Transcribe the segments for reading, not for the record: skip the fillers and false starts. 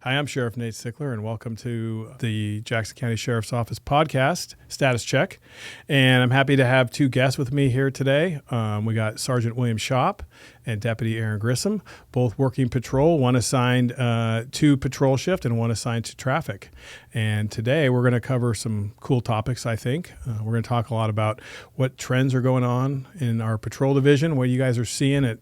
Hi, I'm Sheriff Nate Sickler, and welcome to the Jackson County Sheriff's Office podcast, Status Check. And I'm happy to have two guests with me here today. We got Sergeant William Shopp and Deputy Aaron Grissom, both working patrol, one assigned to patrol shift and one assigned to traffic. And today we're going to cover some cool topics, I think. We're going to talk a lot about what trends are going on in our patrol division, what you guys are seeing at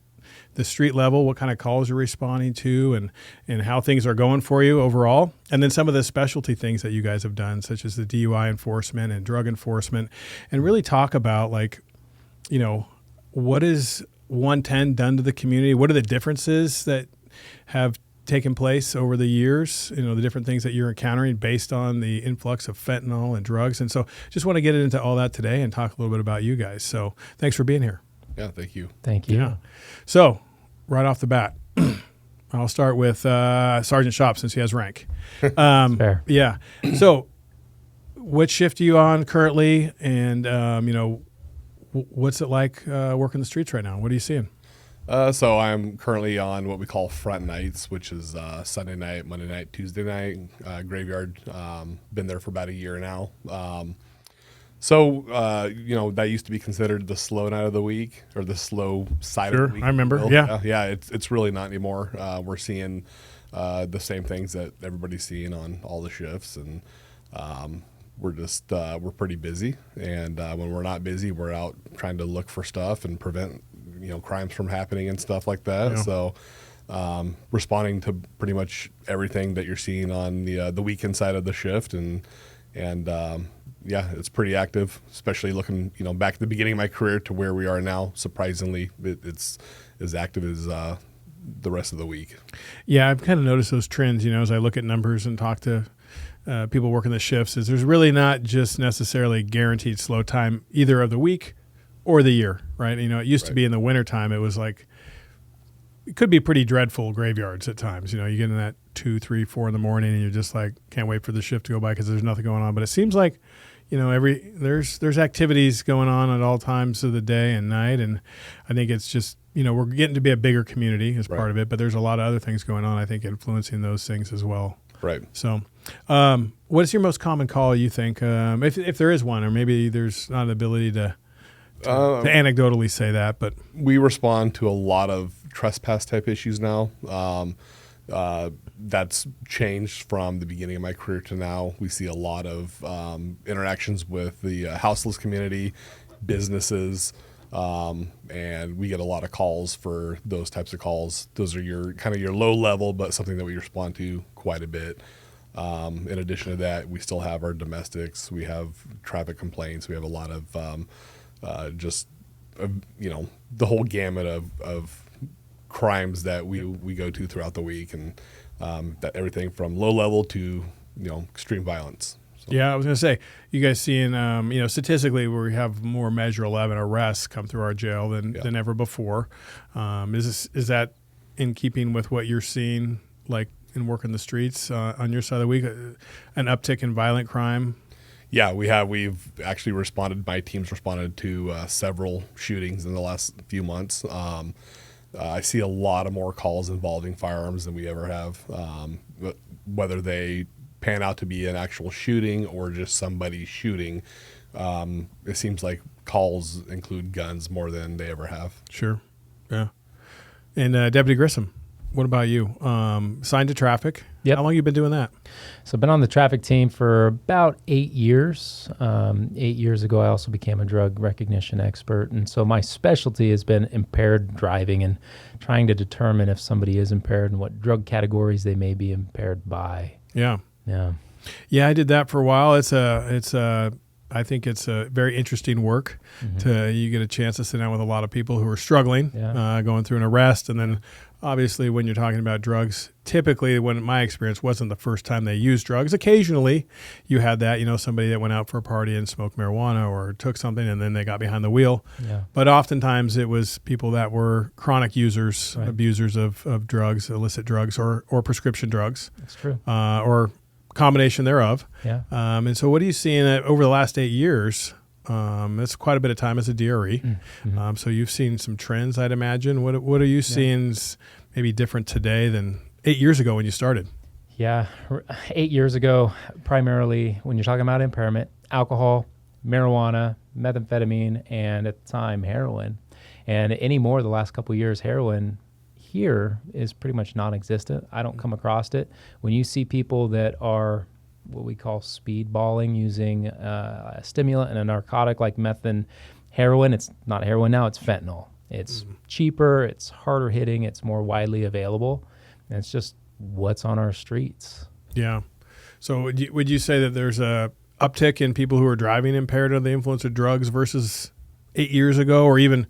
the street level, what kind of calls you're responding to, and how things are going for you overall. And then some of the specialty things that you guys have done, such as the DUI enforcement and drug enforcement, and really talk about, like, you know, what is 110 done to the community? What are the differences that have taken place over the years? You know, the different things that you're encountering based on the influx of fentanyl and drugs. And so just want to get into all that today and talk a little bit about you guys. So thanks for being here. Yeah, thank you. Thank you. Yeah. So right off the bat, I'll start with Sergeant Shopp since he has rank. Fair. Yeah. So what shift are you on currently? And, you know, what's it like working the streets right now? What are you seeing? So I'm currently on what we call front nights, which is Sunday night, Monday night, Tuesday night, graveyard. Been there for about a year now. So, you know, that used to be considered the slow night of the week or the slow side of the week. I remember. Well, Yeah. It's really not anymore. We're seeing the same things that everybody's seeing on all the shifts. And we're just, we're pretty busy. And when we're not busy, we're out trying to look for stuff and prevent, you know, crimes from happening and stuff like that. Yeah. So responding to pretty much everything that you're seeing on the weekend side of the shift. And yeah, it's pretty active, especially looking, you know, back at the beginning of my career to where we are now. Surprisingly, it's as active as the rest of the week. Yeah, I've kind of noticed those trends, you know, as I look at numbers and talk to people working the shifts, is there's really not just necessarily guaranteed slow time either of the week or the year, right? You know, it used to be in the wintertime, it was like, it could be pretty dreadful graveyards at times. You know, you get in that 2, 3, 4 in the morning and you're just like, can't wait for the shift to go by because there's nothing going on. But it seems like, you know, there's activities going on at all times of the day and night. And I think it's just, you know, we're getting to be a bigger community as part of it, but there's a lot of other things going on, I think, influencing those things as well. Right. So what is your most common call, you think, if there is one, or maybe there's not an ability to anecdotally say that, but we respond to a lot of trespass type issues now. That's changed from the beginning of my career to now. We see a lot of interactions with the houseless community, businesses, and we get a lot of calls for those types of calls. Those are your kind of your low level, but something that we respond to quite a bit. In addition to that, we still have our domestics. We have traffic complaints. We have a lot of you know, the whole gamut of crimes that we go to throughout the week, and that everything from low level to, you know, extreme violence. So. Yeah, I was going to say, you guys seeing, you know, statistically, we have more Measure 11 arrests come through our jail than ever before. Is that in keeping with what you're seeing, like in working the streets on your side of the week, an uptick in violent crime? Yeah, we've actually responded. My team's responded to several shootings in the last few months. I see a lot of more calls involving firearms than we ever have. Whether they pan out to be an actual shooting or just somebody shooting, it seems like calls include guns more than they ever have. Sure, yeah. And Deputy Grissom, what about you? Signed to traffic. Yep. How long have you been doing that? So I've been on the traffic team for about 8 years. 8 years ago, I also became a drug recognition expert. And so my specialty has been impaired driving and trying to determine if somebody is impaired and what drug categories they may be impaired by. Yeah. Yeah, I did that for a while. I think it's a very interesting work. You get a chance to sit down with a lot of people who are struggling, going through an arrest, and then obviously when you're talking about drugs, typically, when my experience wasn't the first time they used drugs, occasionally you had that, you know, somebody that went out for a party and smoked marijuana or took something and then they got behind the wheel. Yeah. But oftentimes it was people that were chronic users, abusers of drugs, illicit drugs or prescription drugs. That's true. Or combination thereof. Yeah. And so what are you seeing over the last 8 years? That's quite a bit of time as a DRE. Mm-hmm. So you've seen some trends, I'd imagine. What are you seeing maybe different today than 8 years ago when you started? Yeah, 8 years ago, primarily when you're talking about impairment, alcohol, marijuana, methamphetamine, and at the time, heroin. And anymore, the last couple of years, heroin here is pretty much non-existent. I don't come across it. When you see people that are what we call speedballing using a stimulant and a narcotic like meth and heroin, it's not heroin now, it's fentanyl. It's cheaper, it's harder hitting, it's more widely available, and it's just what's on our streets. Yeah. So would you say that there's a uptick in people who are driving impaired under the influence of drugs versus 8 years ago or even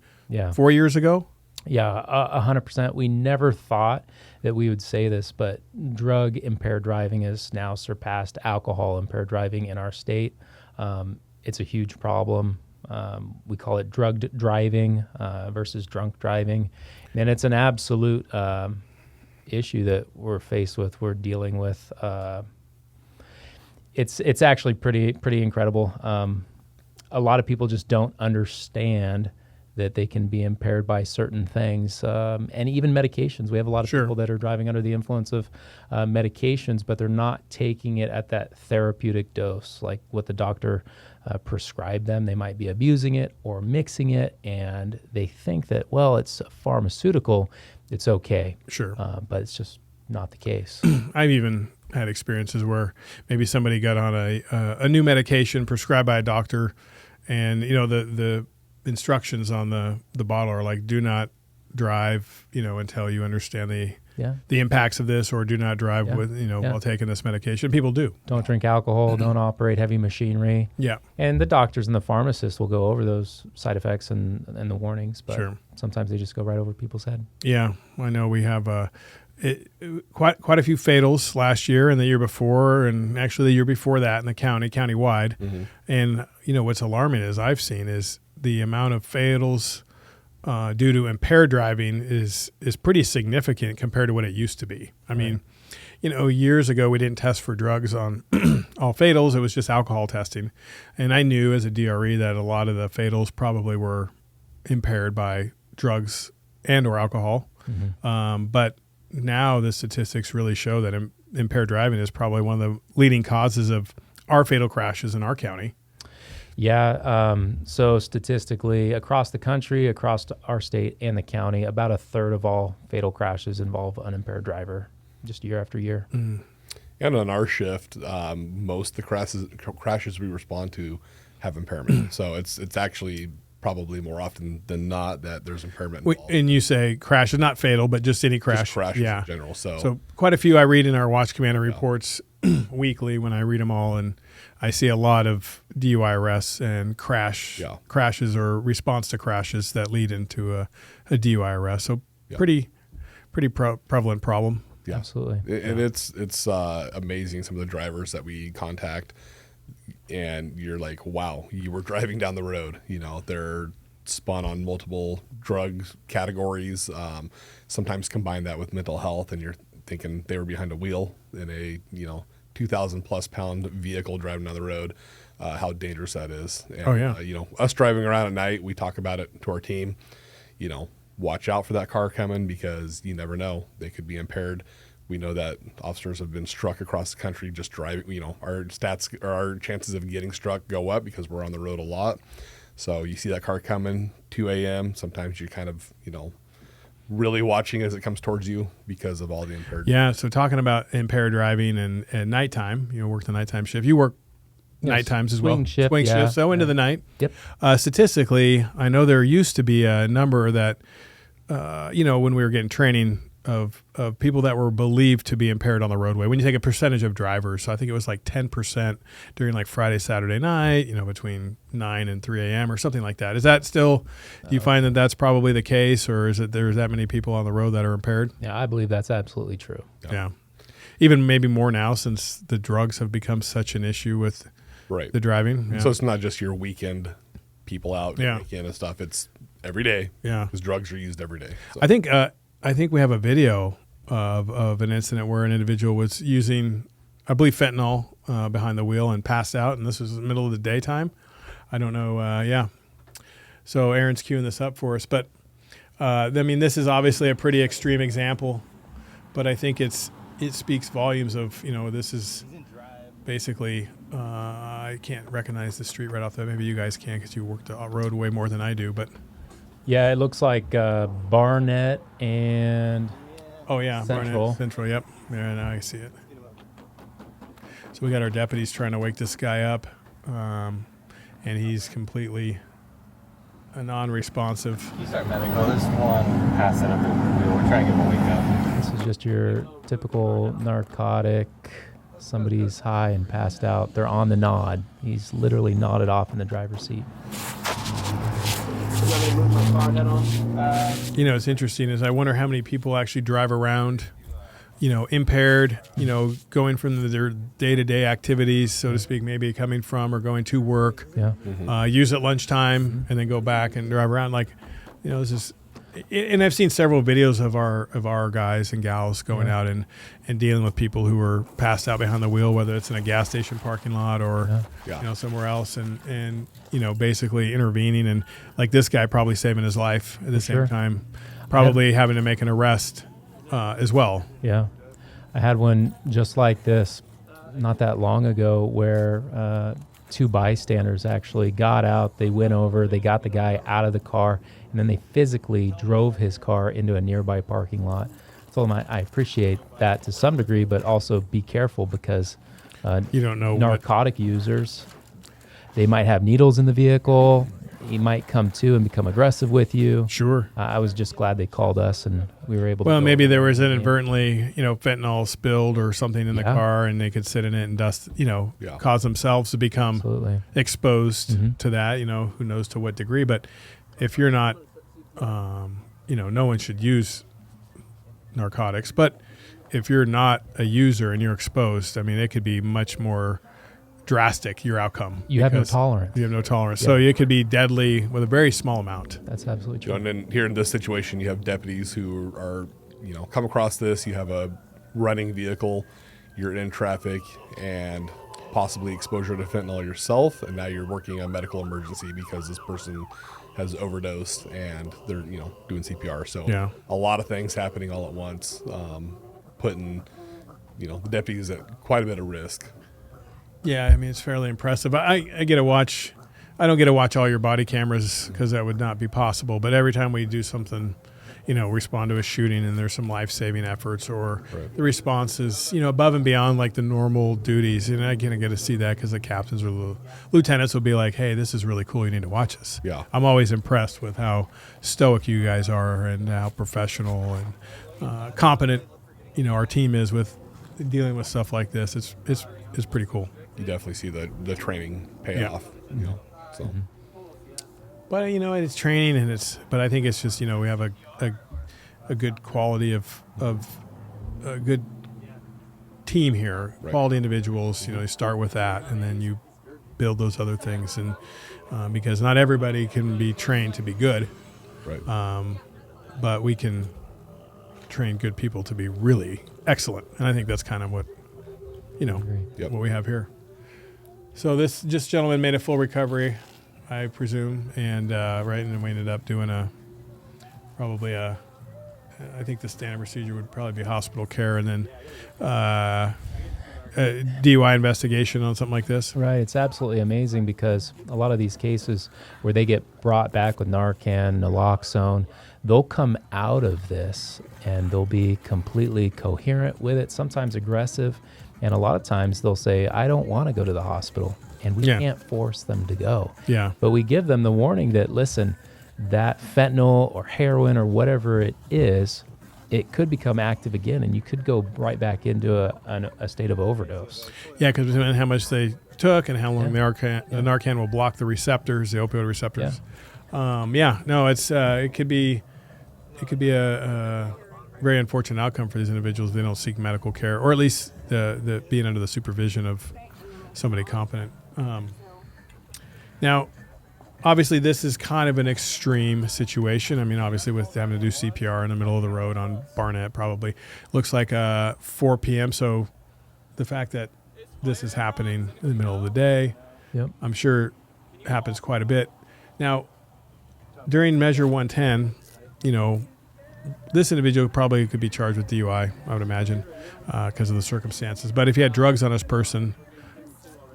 4 years ago? Yeah, 100%. We never thought that we would say this, but drug impaired driving has now surpassed alcohol impaired driving in our state. It's a huge problem. We call it drugged driving versus drunk driving. And it's an absolute issue that we're faced with, we're dealing with. It's actually pretty incredible. A lot of people just don't understand that they can be impaired by certain things, and even medications. We have a lot of people that are driving under the influence of medications, but they're not taking it at that therapeutic dose, like what the doctor prescribed them. They might be abusing it or mixing it, and they think that, well, it's a pharmaceutical, it's okay. Sure. But it's just not the case. I've even had experiences where maybe somebody got on a new medication prescribed by a doctor, and the instructions on the bottle are like, do not drive, until you understand the impacts of this, or do not drive with, while taking this medication. People do. Don't drink alcohol, don't operate heavy machinery. Yeah. And the doctors and the pharmacists will go over those side effects and the warnings, but sometimes they just go right over people's head. Yeah. I know we have quite a few fatals last year and the year before, and actually the year before that in the countywide. Mm-hmm. And, what's alarming is I've seen is the amount of fatals due to impaired driving is pretty significant compared to what it used to be. I mean, years ago we didn't test for drugs on all fatals. It was just alcohol testing. And I knew as a DRE that a lot of the fatals probably were impaired by drugs and or alcohol. Mm-hmm. But now the statistics really show that impaired driving is probably one of the leading causes of our fatal crashes in our county. Yeah. So statistically, across the country, across our state and the county, about a third of all fatal crashes involve an impaired driver, just year after year. Mm. And on our shift, most of the crashes we respond to have impairment. So it's actually probably more often than not that there's impairment involved. And you say crashes, not fatal, but just any crash. Just crashes in general. So quite a few I read in our Watch Commander reports weekly when I read them all, and I see a lot of DUI arrests and crashes or response to crashes that lead into a DUI arrest. So pretty prevalent problem. Yeah, absolutely. And it's amazing, some of the drivers that we contact, and you're like, wow, you were driving down the road. They're spun on multiple drug categories. Sometimes combine that with mental health, and you're thinking they were behind a wheel in a 2,000 plus pound vehicle driving down the road. How dangerous that is. And, us driving around at night, we talk about it to our team. Watch out for that car coming, because you never know, they could be impaired. We know that officers have been struck across the country just driving. Our our chances of getting struck go up because we're on the road a lot. So you see that car coming 2 a.m. Sometimes you kind of, really watching as it comes towards you because of all the impaired. Yeah. So talking about impaired driving and nighttime, work the nighttime shift. You work night times as well. Swing shift. So into the night. Yep. Statistically, I know there used to be a number that, when we were getting training of people that were believed to be impaired on the roadway. When you take a percentage of drivers, so I think it was like 10% during like Friday, Saturday night, between 9 and 3 a.m. or something like that. Is that still, do you find that that's probably the case, or is it there's that many people on the road that are impaired? Yeah, I believe that's absolutely true. Yeah. Even maybe more now since the drugs have become such an issue with the driving. Yeah. So it's not just your weekend people out, weekend and stuff. It's every day. Yeah. Because drugs are used every day. So. I think we have a video of an incident where an individual was using, I believe, fentanyl behind the wheel and passed out, and this was in the middle of the daytime. I don't know. So Aaron's queuing this up for us. But, this is obviously a pretty extreme example, but I think it's it speaks volumes of, this is basically, I can't recognize the street right off the, maybe you guys can because you work the road way more than I do, but. Yeah, it looks like Barnett and Oh, yeah, Central. Barnett Central, yep. Yeah, now I see it. So we got our deputies trying to wake this guy up, and he's completely non-responsive. You start medical. There's one passing up the wheel. We're trying to get him to wake up. This is just your typical narcotic. Somebody's high and passed out. They're on the nod. He's literally nodded off in the driver's seat. It's interesting is I wonder how many people actually drive around, impaired, going from their day-to-day activities, so to speak, maybe coming from or going to work, use at lunchtime and then go back and drive around. Like, this is, and I've seen several videos of our guys and gals going out and dealing with people who are passed out behind the wheel, whether it's in a gas station parking lot or somewhere else, and basically intervening, and like this guy probably saving his life at the same time, probably having to make an arrest as well. Yeah, I had one just like this not that long ago where two bystanders actually got out. They went over, they got the guy out of the car, and then they physically drove his car into a nearby parking lot. I told him I appreciate that to some degree, but also be careful because you don't know narcotic users, they might have needles in the vehicle. He might come to and become aggressive with you. Sure. I was just glad they called us and we were able to. Well, maybe there was inadvertently, fentanyl spilled or something in the car, and they could sit in it and dust, cause themselves to become exposed to that, who knows to what degree. But if you're not, no one should use narcotics. But if you're not a user and you're exposed, I mean, it could be much more drastic, your outcome. You have no tolerance. You have no tolerance. So it could be deadly with a very small amount. That's absolutely true. And then here in this situation, you have deputies who are, come across this. You have a running vehicle, you're in traffic, and possibly exposure to fentanyl yourself, and now you're working a medical emergency because this person has overdosed and they're, doing CPR. So a lot of things happening all at once, putting, the deputies at quite a bit of risk. Yeah, I mean, it's fairly impressive. I get to watch. I don't get to watch all your body cameras because that would not be possible. But every time we do something, respond to a shooting and there's some life-saving efforts or the response is, above and beyond like the normal duties. And I get to see that because the captains or the lieutenants will be like, hey, this is really cool. You need to watch this. Yeah. I'm always impressed with how stoic you guys are and how professional and competent, our team is with dealing with stuff like this. It's pretty cool. You definitely see the training pay off. So. But it's training but I think it's just we have a good quality of a good team here, quality individuals. You start with that and then you build those other things, and because not everybody can be trained to be good, but we can train good people to be really excellent, and I think that's kind of what what we have here. So this gentleman made a full recovery, I presume, and and then we ended up doing I think the standard procedure would probably be hospital care and then a DUI investigation on something like this. Right. It's absolutely amazing because a lot of these cases where they get brought back with Narcan, naloxone, they'll come out of this and they'll be completely coherent with it, sometimes aggressive. And a lot of times they'll say, I don't want to go to the hospital. And we can't force them to go. Yeah. But we give them the warning that, listen, that fentanyl or heroin or whatever it is, it could become active again. And you could go right back into a state of overdose. Yeah, because depending on how much they took and how long the Narcan will block the receptors, the opioid receptors. It could be a very unfortunate outcome for these individuals if they don't seek medical care, or at least the being under the supervision of somebody competent. Now, obviously, this is kind of an extreme situation. I mean, obviously, with having to do CPR in the middle of the road on Barnett, probably looks like 4 p.m. So the fact that this is happening in the middle of the day, I'm sure happens quite a bit. Now, during Measure 110, this individual probably could be charged with DUI, I would imagine, because of the circumstances. But if he had drugs on his person,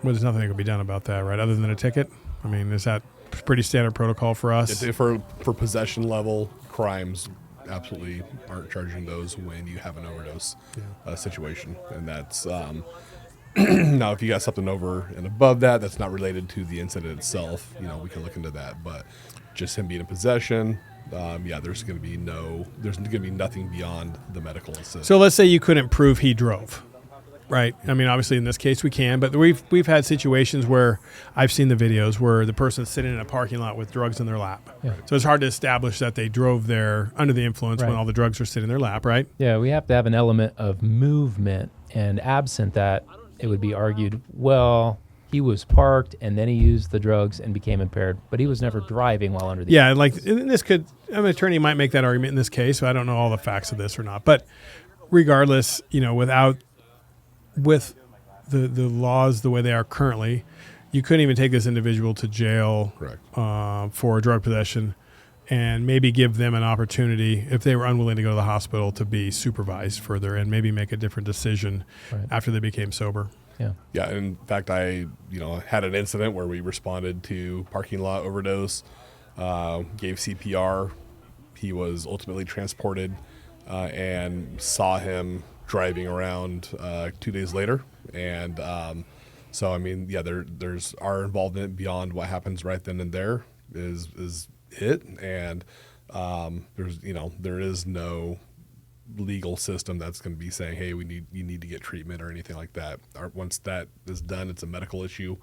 well, there's nothing that could be done about that, right? Other than a ticket. I mean, is that pretty standard protocol for us? For possession level crimes, absolutely aren't charging those when you have an overdose situation, and that's now if you got something over and above that that's not related to the incident itself, we can look into that. But just him being in possession, there's going to be nothing beyond the medical assist. So let's say you couldn't prove he drove, right? I mean, obviously in this case we can, but we've had situations where I've seen the videos where the person's sitting in a parking lot with drugs in their lap. Yeah. So it's hard to establish that they drove there under the influence when all the drugs are sitting in their lap, right? Yeah, we have to have an element of movement, and absent that, it would be argued, well, he was parked and then he used the drugs and became impaired, but he was never driving while under the influence. Like and this could, an attorney might make that argument in this case, so I don't know all the facts of this or not. But regardless, with the laws the way they are currently, you couldn't even take this individual to jail for drug possession and maybe give them an opportunity, if they were unwilling to go to the hospital, to be supervised further and maybe make a different decision after they became sober. Yeah. Yeah. In fact, I had an incident where we responded to parking lot overdose, gave CPR. He was ultimately transported, and saw him driving around 2 days later. And so, I mean, there's our involvement beyond what happens right then and there is it. And there is no legal system that's going to be saying, hey, you need to get treatment or anything like that. Once that is done, it's a medical issue.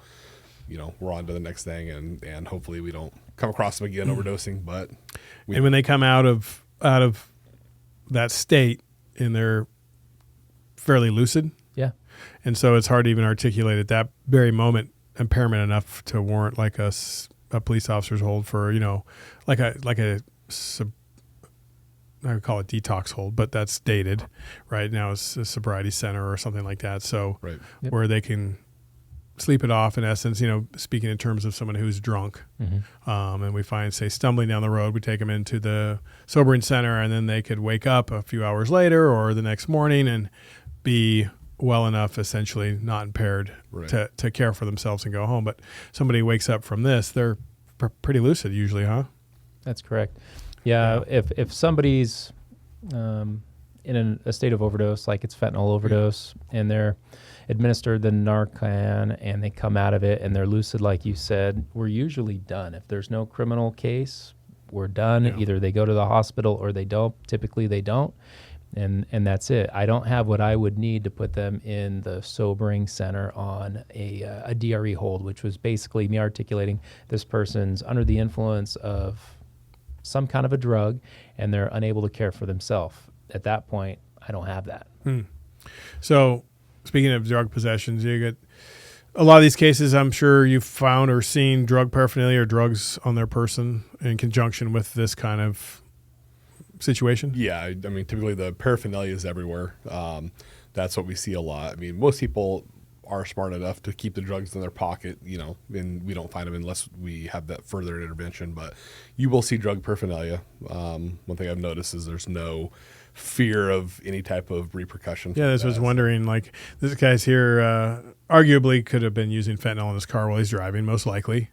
We're on to the next thing, and hopefully we don't come across them again overdosing. But when they come out of that state, and they're fairly lucid, and so it's hard to even articulate at that very moment impairment enough to warrant like a police officer's hold for I would call it detox hold, but that's dated. Right now it's a sobriety center or something like that. So where they can sleep it off, in essence, speaking in terms of someone who's drunk. And we find, say, stumbling down the road, we take them into the sobering center, and then they could wake up a few hours later or the next morning and be well enough, essentially not impaired, to care for themselves and go home. But somebody wakes up from this, they're pretty lucid usually, huh? That's correct. Yeah. If somebody's in a state of overdose, like it's fentanyl overdose, and they're administered the Narcan and they come out of it and they're lucid, like you said, we're usually done. If there's no criminal case, we're done. Yeah. Either they go to the hospital or they don't. Typically they don't. And that's it. I don't have what I would need to put them in the sobering center on a DRE hold, which was basically me articulating this person's under the influence of some kind of a drug and they're unable to care for themselves. At that point, I don't have that. So speaking of drug possessions, you get a lot of these cases, I'm sure you've found or seen drug paraphernalia or drugs on their person in conjunction with this kind of situation. Yeah. I mean, typically the paraphernalia is everywhere. That's what we see a lot. I mean, most people are smart enough to keep the drugs in their pocket, and we don't find them unless we have that further intervention. But you will see drug paraphernalia. One thing I've noticed is there's no fear of any type of repercussion. Yeah, I was wondering, like, this guy's here arguably could have been using fentanyl in his car while he's driving, most likely,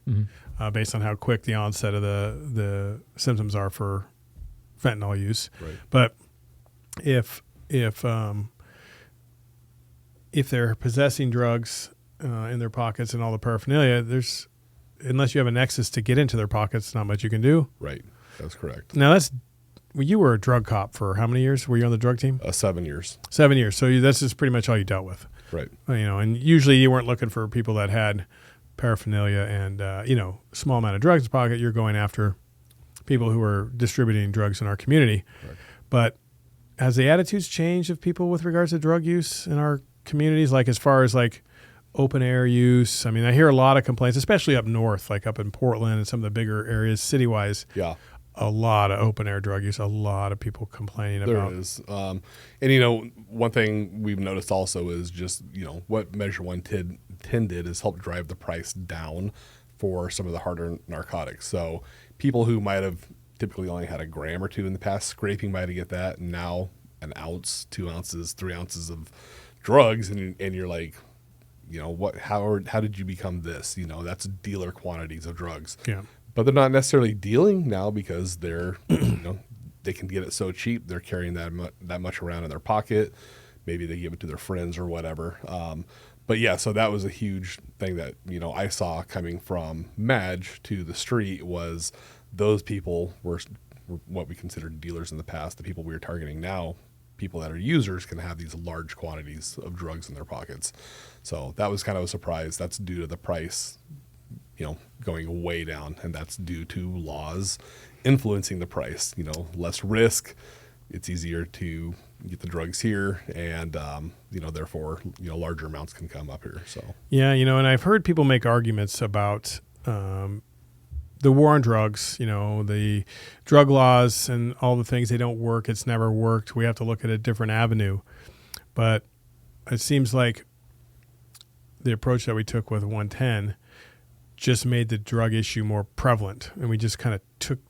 based on how quick the onset of the symptoms are for fentanyl use. Right. But if they're possessing drugs in their pockets and all the paraphernalia, unless you have a nexus to get into their pockets, not much you can do. Right. That's correct. Now you were a drug cop for how many years? Were you on the drug team? 7 years. 7 years. So this is pretty much all you dealt with. Right. And usually you weren't looking for people that had paraphernalia and, small amount of drugs in the pocket. You're going after people who are distributing drugs in our community. Right. But has the attitudes changed of people with regards to drug use in our communities, like as far as like open air use? I mean, I hear a lot of complaints, especially up north, like up in Portland and some of the bigger areas city-wise. Yeah. A lot of open air drug use, a lot of people complaining about. There is. And, one thing we've noticed also is just, what Measure 110 did is help drive the price down for some of the harder narcotics. So people who might have typically only had a gram or two in the past scraping by to get that, and now an ounce, 2 ounces, 3 ounces of drugs, and you're like, you know, what? How did you become this? You know, that's dealer quantities of drugs. Yeah. But they're not necessarily dealing now because they're, you know, they can get it so cheap. They're carrying that much around in their pocket. Maybe they give it to their friends or whatever. But yeah, so that was a huge thing that, you know, I saw coming from Madge to the street was those people were what we considered dealers in the past. The people we were targeting now, people that are users, can have these large quantities of drugs in their pockets. So that was kind of a surprise. That's due to the price, you know, going way down, and that's due to laws influencing the price. You know, less risk, it's easier to get the drugs here, and you know, therefore, you know, larger amounts can come up here. So Yeah, you know, and I've heard people make arguments about the war on drugs, you know, the drug laws and all the things, they don't work. It's never worked. We have to look at a different avenue. But it seems like the approach that we took with 110 just made the drug issue more prevalent. And we just kind of took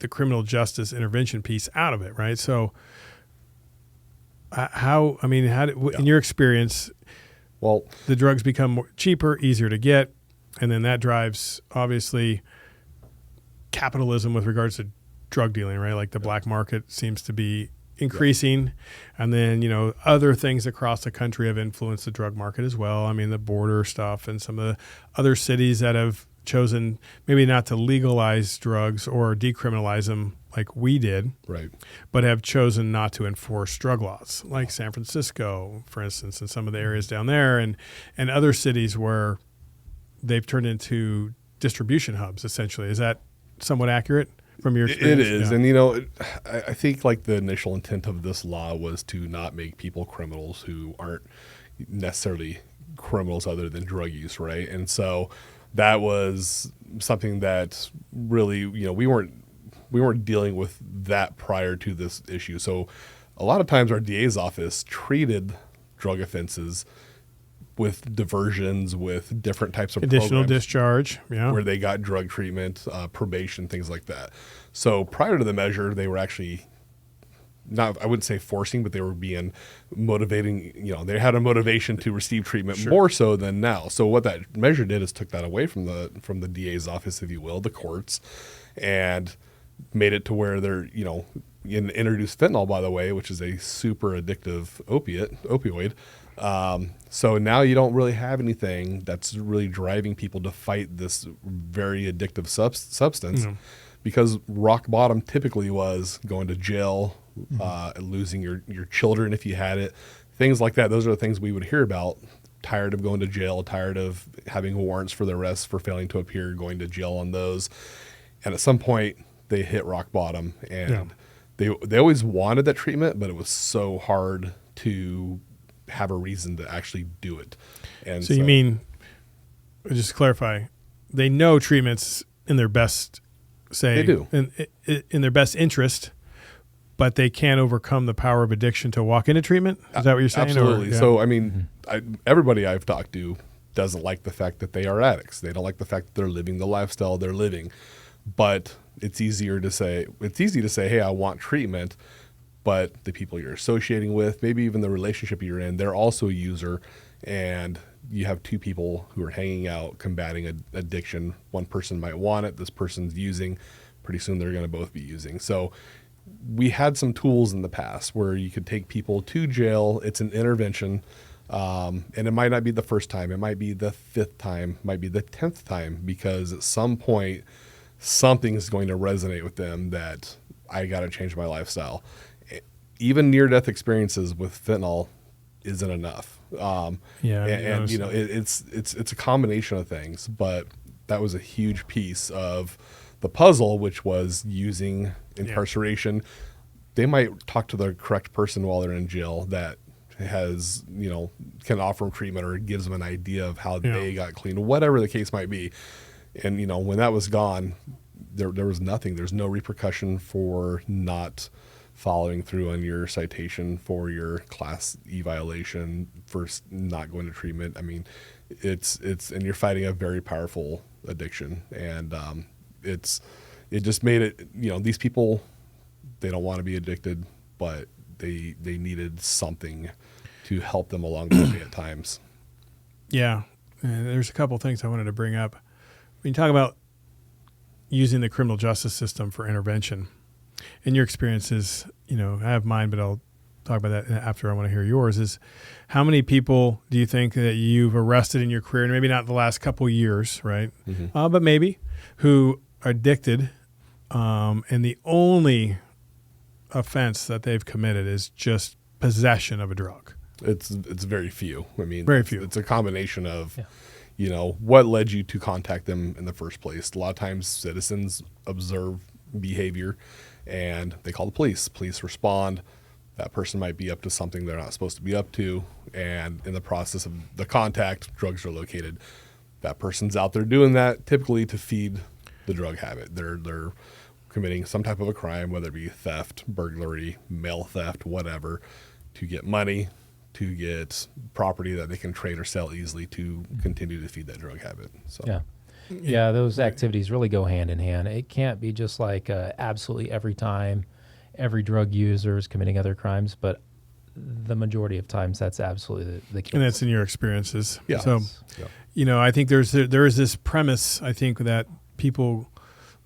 the criminal justice intervention piece out of it, right? So in your experience, well, the drugs become cheaper, easier to get, and then that drives, obviously, capitalism with regards to drug dealing, right? Like the black market seems to be increasing. And then, you know, other things across the country have influenced the drug market as well. I mean, the border stuff and some of the other cities that have chosen maybe not to legalize drugs or decriminalize them like we did, right, but have chosen not to enforce drug laws, like San Francisco, for instance, and some of the areas down there, and other cities where they've turned into distribution hubs, essentially. Is that somewhat accurate from your experience? It is. Yeah. And, you know, I think like the initial intent of this law was to not make people criminals who aren't necessarily criminals other than drug use, right? And so that was something that really, you know, we weren't dealing with that prior to this issue. So a lot of times our DA's office treated drug offenses with diversions, with different types of additional programs discharge, yeah, where they got drug treatment, probation, things like that. So prior to the measure, they were actually not, I wouldn't say forcing, but they were being motivating, you know, they had a motivation to receive treatment more so than now. So what that measure did is took that away from the DA's office, if you will, the courts, and made it to where they're, you know, introduced fentanyl, by the way, which is a super addictive opioid. So now you don't really have anything that's really driving people to fight this very addictive substance, because rock bottom typically was going to jail, losing your children if you had it, things like that. Those are the things we would hear about. Tired of going to jail, tired of having warrants for their arrest for failing to appear, going to jail on those. And at some point they hit rock bottom, and they always wanted that treatment, but it was so hard to have a reason to actually do it. And so you mean, just to clarify, they know treatment's in their best, say, they do. In their best interest, but they can't overcome the power of addiction to walk into treatment? Is that what you're saying? Absolutely. Or, yeah. So, I mean, everybody I've talked to doesn't like the fact that they are addicts. They don't like the fact that they're living the lifestyle they're living. But it's easy to say, hey, I want treatment, but the people you're associating with, maybe even the relationship you're in, they're also a user, and you have two people who are hanging out combating addiction. One person might want it, this person's using. Pretty soon they're going to both be using. So we had some tools in the past where you could take people to jail. It's an intervention, and it might not be the first time. It might be the 5th time, might be the 10th time, because at some point something's going to resonate with them that I got to change my lifestyle. Even near-death experiences with fentanyl isn't enough. And you know, it's a combination of things, but that was a huge piece of the puzzle, which was using incarceration. They might talk to the correct person while they're in jail that has, you know, can offer them treatment or gives them an idea of how they got clean, whatever the case might be. And, you know, when that was gone, there was nothing. There's no repercussion for not following through on your citation, for your Class E violation, for not going to treatment. I mean, it's and you're fighting a very powerful addiction, and it's it just made it, these people, they don't want to be addicted, but they needed something to help them along the way at times. Yeah. And there's a couple things I wanted to bring up. When you talk about using the criminal justice system for intervention, in your experiences, I have mine, but I'll talk about that after. I want to hear yours. Is how many people do you think that you've arrested in your career, and maybe not the last couple of years, right? Mm-hmm. But maybe, who are addicted, and the only offense that they've committed is just possession of a drug? It's very few. I mean, very few. It's a combination of, what led you to contact them in the first place. A lot of times citizens observe behavior and they call the police. Police respond. That person might be up to something they're not supposed to be up to. And in the process of the contact, drugs are located. That person's out there doing that typically to feed the drug habit. They're committing some type of a crime, whether it be theft, burglary, mail theft, whatever, to get money, to get property that they can trade or sell easily to continue to feed that drug habit. So Yeah, those activities really go hand in hand. It can't be just like absolutely every time every drug user is committing other crimes, but the majority of times that's absolutely the case. And that's in your experiences. Yeah. So, I think there is this premise, I think, that people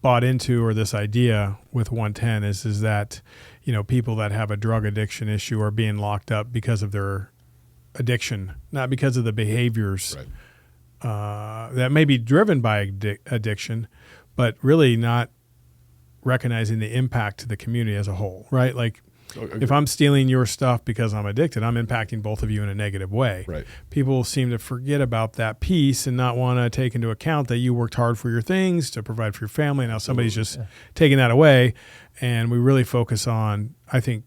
bought into, or this idea with 110 is that, people that have a drug addiction issue are being locked up because of their addiction, not because of the behaviors that may be driven by addiction, but really not recognizing the impact to the community as a whole, right? Like, if I'm stealing your stuff because I'm addicted, I'm impacting both of you in a negative way. Right. People seem to forget about that piece and not want to take into account that you worked hard for your things to provide for your family. Now somebody's just taking that away. And we really focus on, I think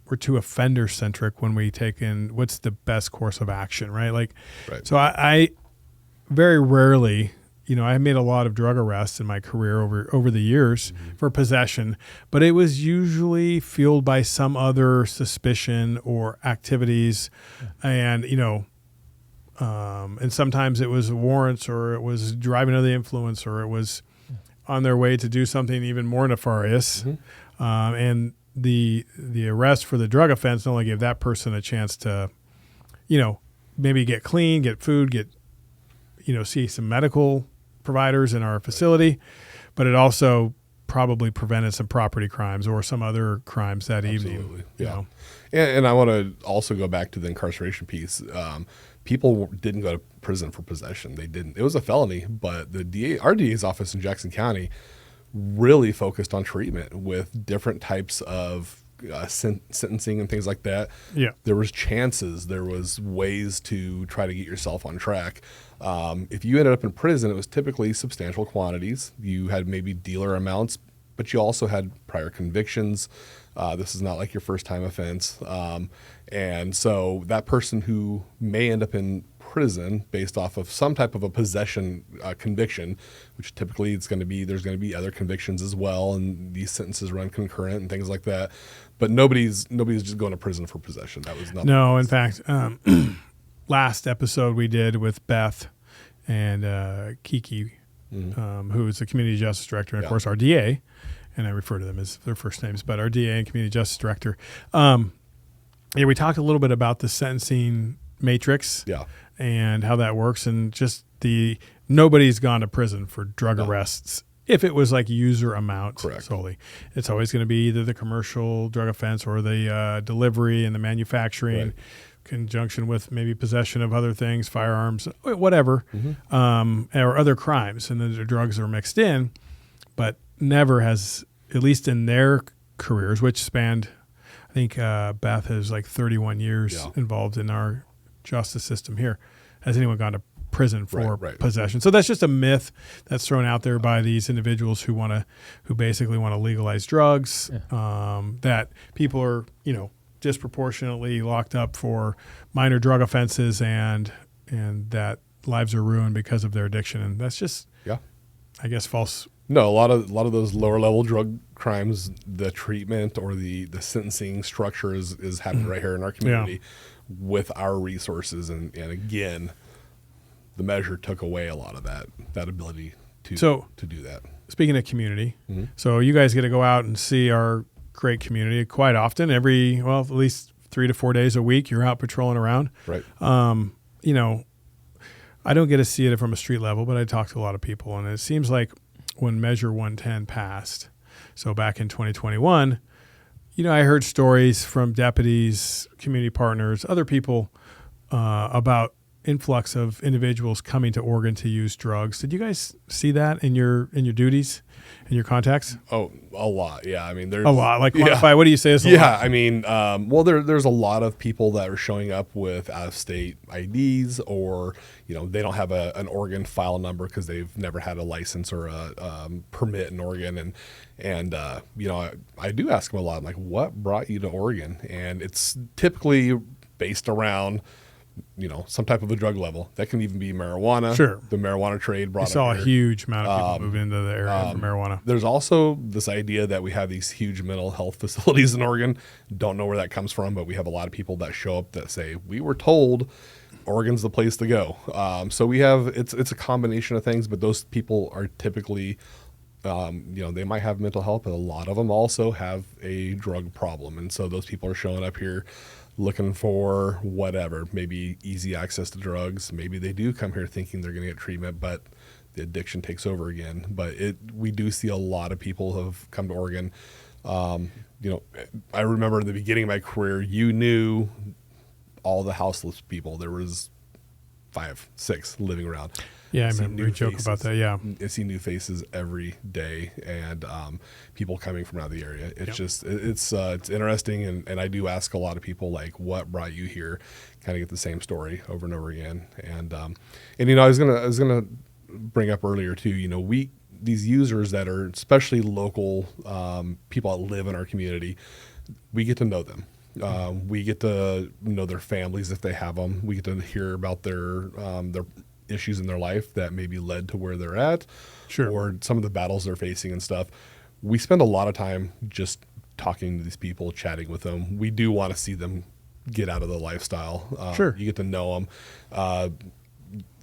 we're too offender centric when we take in what's the best course of action, right? Like, so I very rarely, I made a lot of drug arrests in my career over the years for possession, but it was usually fueled by some other suspicion or activities. And, and sometimes it was warrants, or it was driving under the influence, or it was on their way to do something even more nefarious. And the arrest for the drug offense not only gave that person a chance to, maybe get clean, get food, get, see some medical providers in our facility, but it also probably prevented some property crimes or some other crimes that evening. Yeah. And I want to also go back to the incarceration piece. People didn't go to prison for possession. They didn't. It was a felony, but our DA's office in Jackson County really focused on treatment with different types of sentencing and things like that. Yeah. There was chances, there was ways to try to get yourself on track. If you ended up in prison, it was typically substantial quantities. You had maybe dealer amounts, but you also had prior convictions. This is not like your first time offense. And so that person who may end up in prison based off of some type of a possession conviction, which typically there's going to be other convictions as well, and these sentences run concurrent and things like that. But nobody's just going to prison for possession. That was not. No, in fact, last episode we did with Beth and Kiki, who is the community justice director, and of course our DA, and I refer to them as their first names, but our DA and community justice director. We talked a little bit about the sentencing matrix, and how that works, and just nobody's gone to prison for drug arrests if it was like user amount solely. It's always going to be either the commercial drug offense or the delivery and the manufacturing, conjunction with maybe possession of other things, firearms, whatever, or other crimes, and then the drugs are mixed in, but never has, at least in their careers, which spanned, I think Beth has like 31 years involved in our justice system here, has anyone gone to prison for possession? So that's just a myth that's thrown out there by these individuals who basically want to legalize drugs, that people are, disproportionately locked up for minor drug offenses, and that lives are ruined because of their addiction. And that's just, I guess, false. No, a lot of those lower level drug crimes, the treatment or the sentencing structure is happening right here in our community with our resources. And again, the measure took away a lot of that ability to do that. Speaking of community, so you guys get to go out and see our great community quite often. At least 3 to 4 days a week, you're out patrolling around. Right. You know, I don't get to see it from a street level, but I talk to a lot of people, and it seems like when Measure 110 passed, so back in 2021, you know, I heard stories from deputies, community partners, other people about influx of individuals coming to Oregon to use drugs. Did you guys see that in your duties, in your contacts? Oh, a lot. Yeah. I mean, there's A lot. Like quantify. What do you say is a lot? Yeah, I mean, well, there's a lot of people that are showing up with out-of-state IDs, or you know, they don't have an Oregon file number because they've never had a license or a permit in Oregon, and you know, I do ask them a lot. I'm like, what brought you to Oregon? And it's typically based around, you know, some type of a drug level. That can even be marijuana. Sure. The marijuana trade brought. I saw a huge amount of people move into the area for marijuana. There's also this idea that we have these huge mental health facilities in Oregon. Don't know where that comes from, but we have a lot of people that show up that say, we were told Oregon's the place to go. So we have, it's a combination of things, but those people are typically, you know, they might have mental health, but a lot of them also have a drug problem. And so those people are showing up here looking for whatever, maybe easy access to drugs. Maybe they do come here thinking they're going to get treatment, but the addiction takes over again. But we do see a lot of people who have come to Oregon. You know, I remember in the beginning of my career, you knew all the houseless people. There was 5, 6 living around. Yeah, I remember we joke about that. Yeah, I see new faces every day, and people coming from out of the area. It's just it's interesting, and I do ask a lot of people, like, what brought you here? Kind of get the same story over and over again. And you know, I was gonna bring up earlier too. You know, these users that are especially local people that live in our community, we get to know them. We get to know their families if they have them. We get to hear about their issues in their life that maybe led to where they're at, Sure. or some of the battles they're facing and stuff. We spend a lot of time just talking to these people, chatting with them. We do want to see them get out of the lifestyle. Sure. You get to know them. A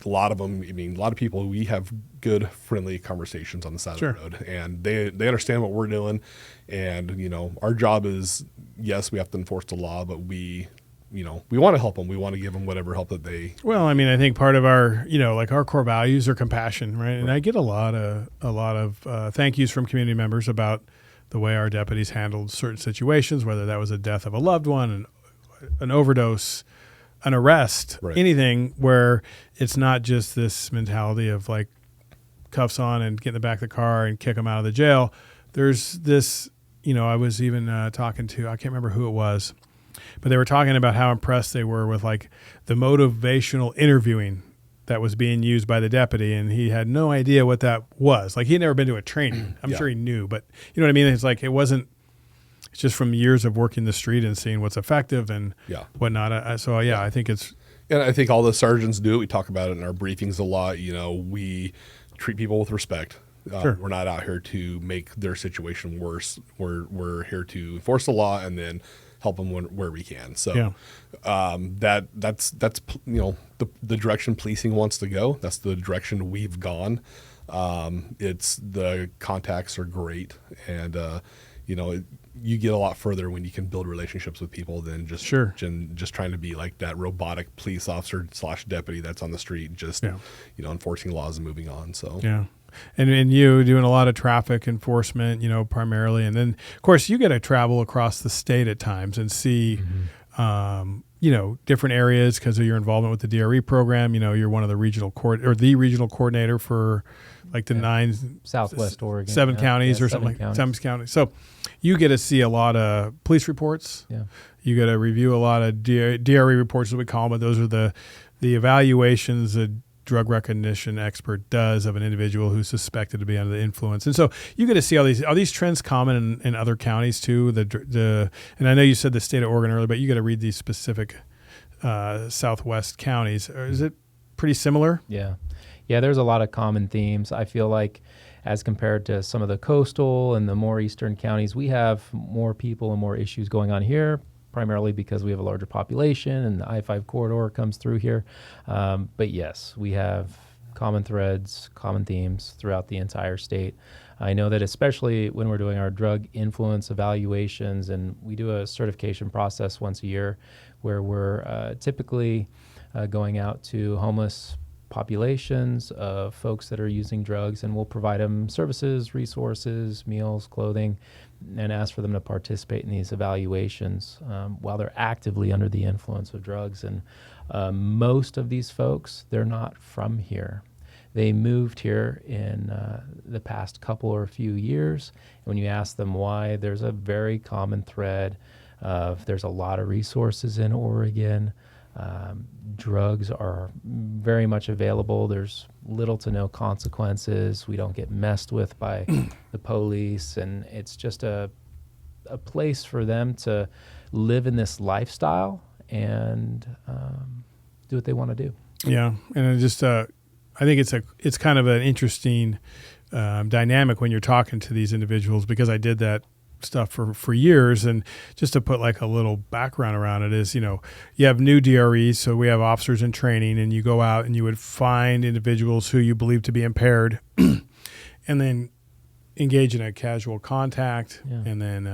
lot of them, I mean, a lot of people, we have good, friendly conversations on the side Sure. of the road, and they understand what we're doing. And, you know, our job is, yes, we have to enforce the law, but we want to help them. We want to give them whatever help that they. Well, I mean, I think part of our, you know, like our core values are compassion, right? And I get a lot of thank yous from community members about the way our deputies handled certain situations, whether that was a death of a loved one, an overdose, an arrest, Right. anything where it's not just this mentality of like cuffs on and get in the back of the car and kick them out of the jail. There's this, you know, I was even talking to, I can't remember who it was, but they were talking about how impressed they were with like the motivational interviewing that was being used by the deputy, and he had no idea what that was. Like, he had never been to a training. I'm sure he knew, but you know what I mean? It's like, it's just from years of working the street and seeing what's effective and whatnot. I think it's. And I think all the sergeants do it. We talk about it in our briefings a lot. You know, we treat people with respect. Sure. We're not out here to make their situation worse. We're here to enforce the law and then help them where we can. So that's you know, the direction policing wants to go. That's the direction we've gone. It's the contacts are great, and you know, you get a lot further when you can build relationships with people than just just trying to be like that robotic police officer / deputy that's on the street, just you know, enforcing laws and moving on. So And you doing a lot of traffic enforcement, you know, primarily. And then, of course, you get to travel across the state at times and see, you know, different areas because of your involvement with the DRE program. You know, you're one of the regional coordinator for like the 9 Southwest Oregon, 7 counties or something like 7 counties. So you get to see a lot of police reports. Yeah. You get to review a lot of DRE reports, as we call them, but those are the evaluations that drug recognition expert does of an individual who's suspected to be under the influence. And so you get to see all these. Are these trends common in other counties too? And I know you said the state of Oregon earlier, but you got to read these specific Southwest counties. Is it pretty similar? Yeah. There's a lot of common themes. I feel like as compared to some of the coastal and the more eastern counties, we have more people and more issues going on here, primarily because we have a larger population and the I-5 corridor comes through here. But yes, we have common threads, common themes throughout the entire state. I know that especially when we're doing our drug influence evaluations, and we do a certification process once a year where we're typically going out to homeless populations of folks that are using drugs, and we'll provide them services, resources, meals, clothing, and ask for them to participate in these evaluations while they're actively under the influence of drugs. And most of these folks, they're not from here. They moved here in the past couple or few years. And when you ask them why, there's a very common thread of there's a lot of resources in Oregon. Drugs are very much available. There's little to no consequences. We don't get messed with by the police. And it's just a place for them to live in this lifestyle and do what they want to do. Yeah. And it just, I think it's kind of an interesting dynamic when you're talking to these individuals, because I did that stuff for years. And just to put like a little background around it is, you have new DREs. So we have officers in training, and you go out and you would find individuals who you believe to be impaired and then engage in a casual contact and then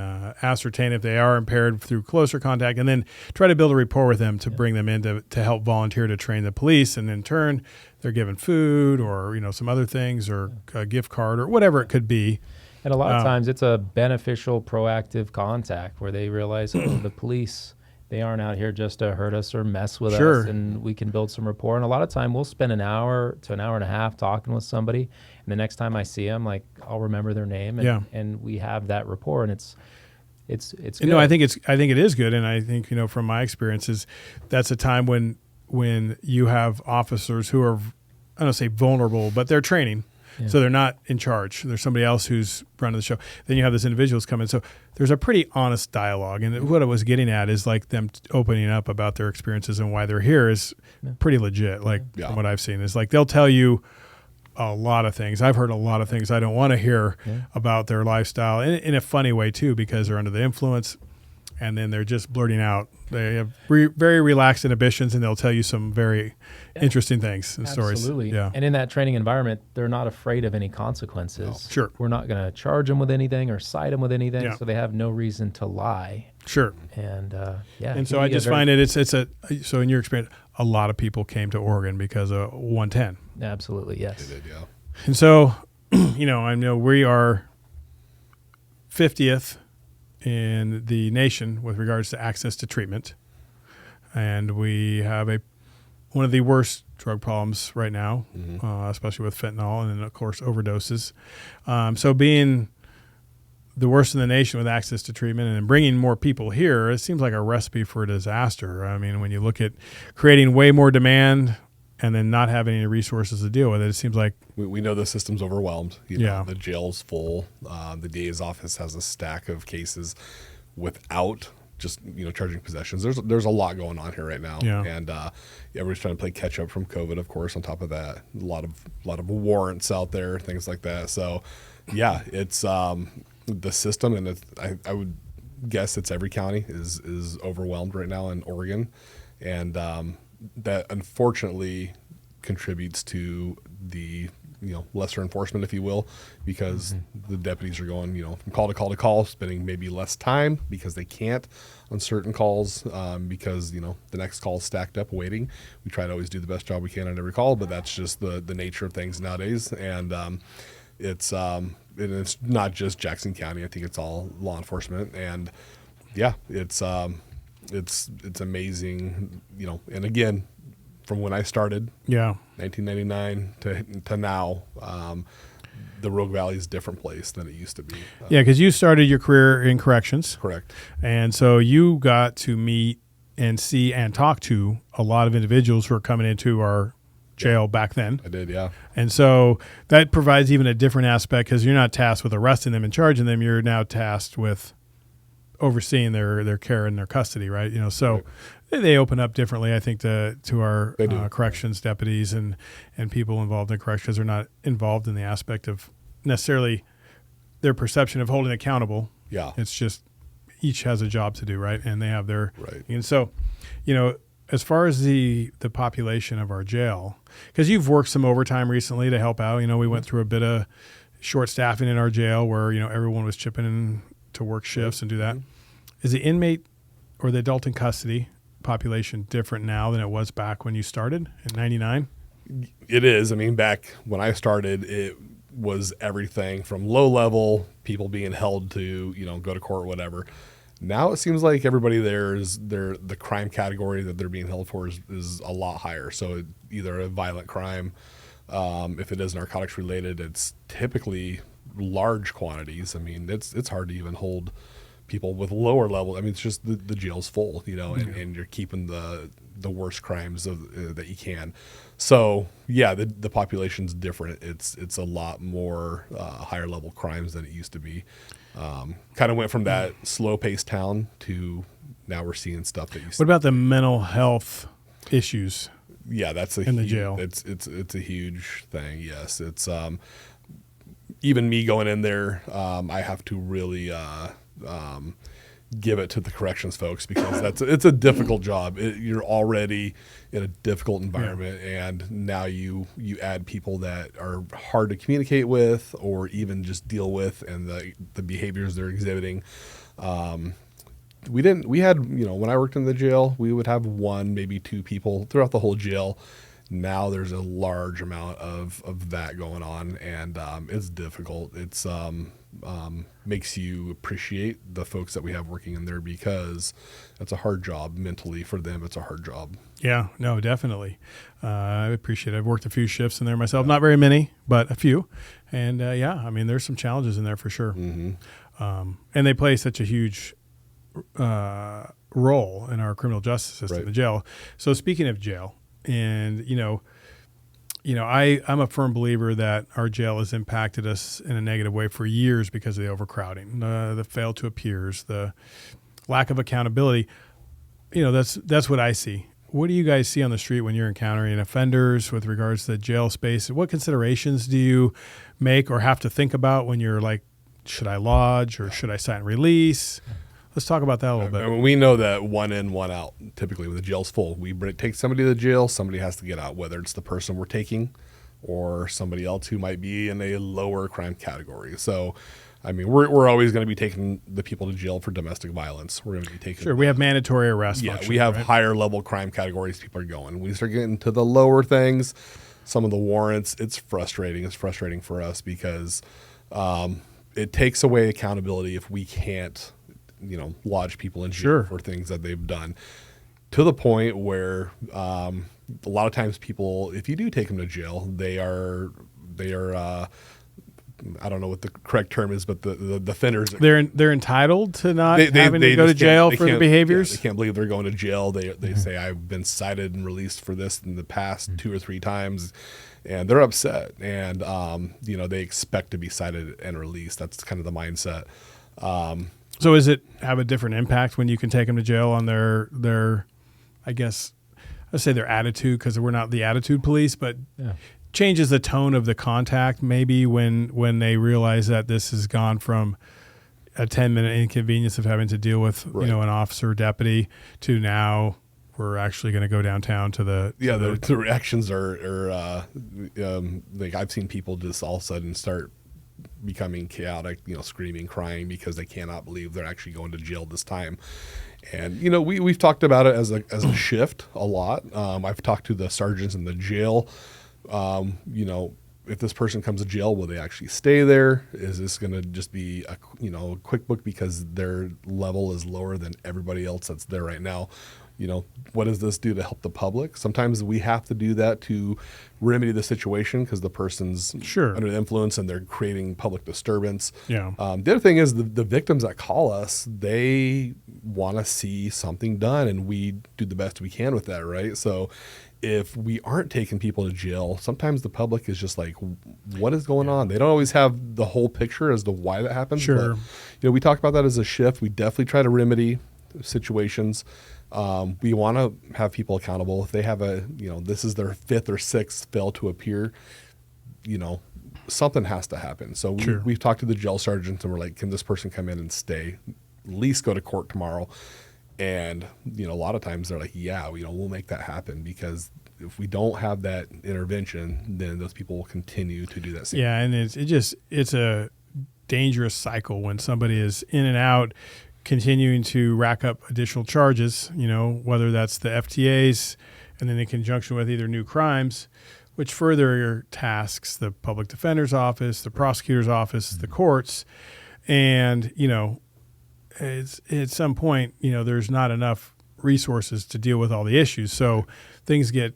ascertain if they are impaired through closer contact, and then try to build a rapport with them to bring them in to help volunteer to train the police. And in turn, they're given food or, some other things, or a gift card or whatever it could be. And a lot of times it's a beneficial, proactive contact where they realize, the police, they aren't out here just to hurt us or mess with us, and we can build some rapport. And a lot of time we'll spend an hour to an hour and a half talking with somebody, and the next time I see them, like, I'll remember their name, and we have that rapport, and it's good. No, I think it is good, and I think from my experiences, that's a time when you have officers who are, I don't say vulnerable, but they're training. Yeah. So they're not in charge. There's somebody else who's running the show. Then you have this individuals come in. So there's a pretty honest dialogue. And what I was getting at is like them opening up about their experiences and why they're here is pretty legit. Like from what I've seen is like they'll tell you a lot of things. I've heard a lot of things I don't want to hear about their lifestyle in a funny way too, because they're under the influence. And then they're just blurting out. They have very relaxed inhibitions, and they'll tell you some very interesting things and stories. Absolutely. Yeah. And in that training environment, they're not afraid of any consequences. No. Sure. We're not going to charge them with anything or cite them with anything, so they have no reason to lie. Sure. And And so I just find so in your experience, a lot of people came to Oregon because of 110. Absolutely, yes. They did, yeah. And so, I know we are 50th in the nation with regards to access to treatment. And we have one of the worst drug problems right now, especially with fentanyl and then, of course, overdoses. So being the worst in the nation with access to treatment and bringing more people here, it seems like a recipe for a disaster. I mean, when you look at creating way more demand and then not having any resources to deal with it, it seems like we know the system's overwhelmed. The jail's full. The DA's office has a stack of cases without just charging possessions. There's a lot going on here right now, and everybody's trying to play catch up from COVID. Of course, on top of that, a lot of warrants out there, things like that. So, it's the system, and I would guess it's every county is overwhelmed right now in Oregon, and that unfortunately contributes to the lesser enforcement, if you will, because the deputies are going from call to call to call, spending maybe less time because they can't on certain calls, because the next call is stacked up waiting. We try to always do the best job we can on every call, but that's just the nature of things nowadays. And it's not just Jackson County. I think it's all law enforcement, and it's amazing, and again, from when I started, 1999 to now, the Rogue Valley is a different place than it used to be. Because you started your career in corrections. Correct. And so you got to meet and see and talk to a lot of individuals who are coming into our jail back then. I did, yeah. And so that provides even a different aspect, because you're not tasked with arresting them and charging them. You're now tasked with overseeing their care and their custody, right? So they open up differently, I think, to our corrections deputies and people involved in corrections. They're not involved in the aspect of necessarily their perception of holding accountable. Yeah. It's just each has a job to do, right? And they have their right. And so, as far as the population of our jail, because you've worked some overtime recently to help out. We went through a bit of short staffing in our jail where everyone was chipping in to work shifts and do that. Is the inmate or the adult in custody population different now than it was back when you started in '99? It is. I mean, back when I started, it was everything from low level people being held to go to court, whatever. Now it seems like everybody the crime category that they're being held for is a lot higher. So either a violent crime, if it is narcotics related, it's typically large quantities. I mean, it's hard to even hold people with lower level. I mean, it's just the jail's full, and you're keeping the worst crimes that you can. So yeah, the population's different. It's a lot more higher level crimes than it used to be. Kind of went from that slow paced town to now we're seeing stuff that you see. What about the mental health issues? Yeah, that's in the jail. It's a huge thing. Yes, it's even me going in there. I have to really give it to the corrections folks because it's a difficult job. You're already in a difficult environment, and now you add people that are hard to communicate with or even just deal with, and the behaviors they're exhibiting. We had when I worked in the jail, we would have one, maybe two people throughout the whole jail. Now there's a large amount of that going on, and it's difficult. It's makes you appreciate the folks that we have working in there because it's a hard job mentally for them. It's a hard job. Yeah, no, definitely. I appreciate it. I've worked a few shifts in there myself, not very many, but a few. And I mean, there's some challenges in there for sure. Mm-hmm. And they play such a huge role in our criminal justice system, the jail. So speaking of jail, and I'm a firm believer that our jail has impacted us in a negative way for years because of the overcrowding, the fail to appears, the lack of accountability. That's what I see. What do you guys see on the street when you're encountering offenders with regards to the jail space? What considerations do you make or have to think about when you're like, should I lodge or should I cite and release? Let's talk about that a little bit. I mean, we know that one in, one out. Typically, when the jail's full, we take somebody to the jail. Somebody has to get out, whether it's the person we're taking or somebody else who might be in a lower crime category. So, I mean, we're always going to be taking the people to jail for domestic violence. We're going to be taking. Sure, we have mandatory arrest. Yeah, function, we have right? higher level crime categories. People are going. We start getting to the lower things. Some of the warrants. It's frustrating. It's frustrating for us because it takes away accountability if we can't lodge people in jail for things that they've done, to the point where a lot of times people, if you do take them to jail, they are I don't know what the correct term is, but the offenders, they're entitled to not having to go to jail for the behaviors. They can't believe they're going to jail. They say, I've been cited and released for this in the past 2 or 3 times. And they're upset, and they expect to be cited and released. That's kind of the mindset. So is it have a different impact when you can take them to jail on their I guess I'd say their attitude, because we're not the attitude police, but changes the tone of the contact maybe when they realize that this has gone from a 10-minute inconvenience of having to deal with an officer or deputy to now we're actually going to go downtown to the the reactions are like I've seen people just all of a sudden start becoming chaotic, screaming, crying because they cannot believe they're actually going to jail this time. And we've talked about it as a shift a lot. I've talked to the sergeants in the jail. If this person comes to jail, will they actually stay there? Is this going to just be a quick book because their level is lower than everybody else that's there right now? What does this do to help the public? Sometimes we have to do that to remedy the situation because the person's under the influence and they're creating public disturbance. Yeah. The other thing is the victims that call us, they want to see something done, and we do the best we can with that, right? So if we aren't taking people to jail, sometimes the public is just like, what is going on? They don't always have the whole picture as to why that happens. Sure. But, we talk about that as a shift. We definitely try to remedy situations. We want to have people accountable. If they have this is their 5th or 6th fail to appear, something has to happen. So we've talked to the jail sergeants and we're like, can this person come in and stay, at least go to court tomorrow? And, a lot of times they're like, yeah, we'll make that happen, because if we don't have that intervention, then those people will continue to do that same. Yeah, and it's a dangerous cycle when somebody is in and out, continuing to rack up additional charges, whether that's the FTAs and then in conjunction with either new crimes, which further tasks the public defender's office, the prosecutor's office, the courts. And, it's, at some point, there's not enough resources to deal with all the issues. So things get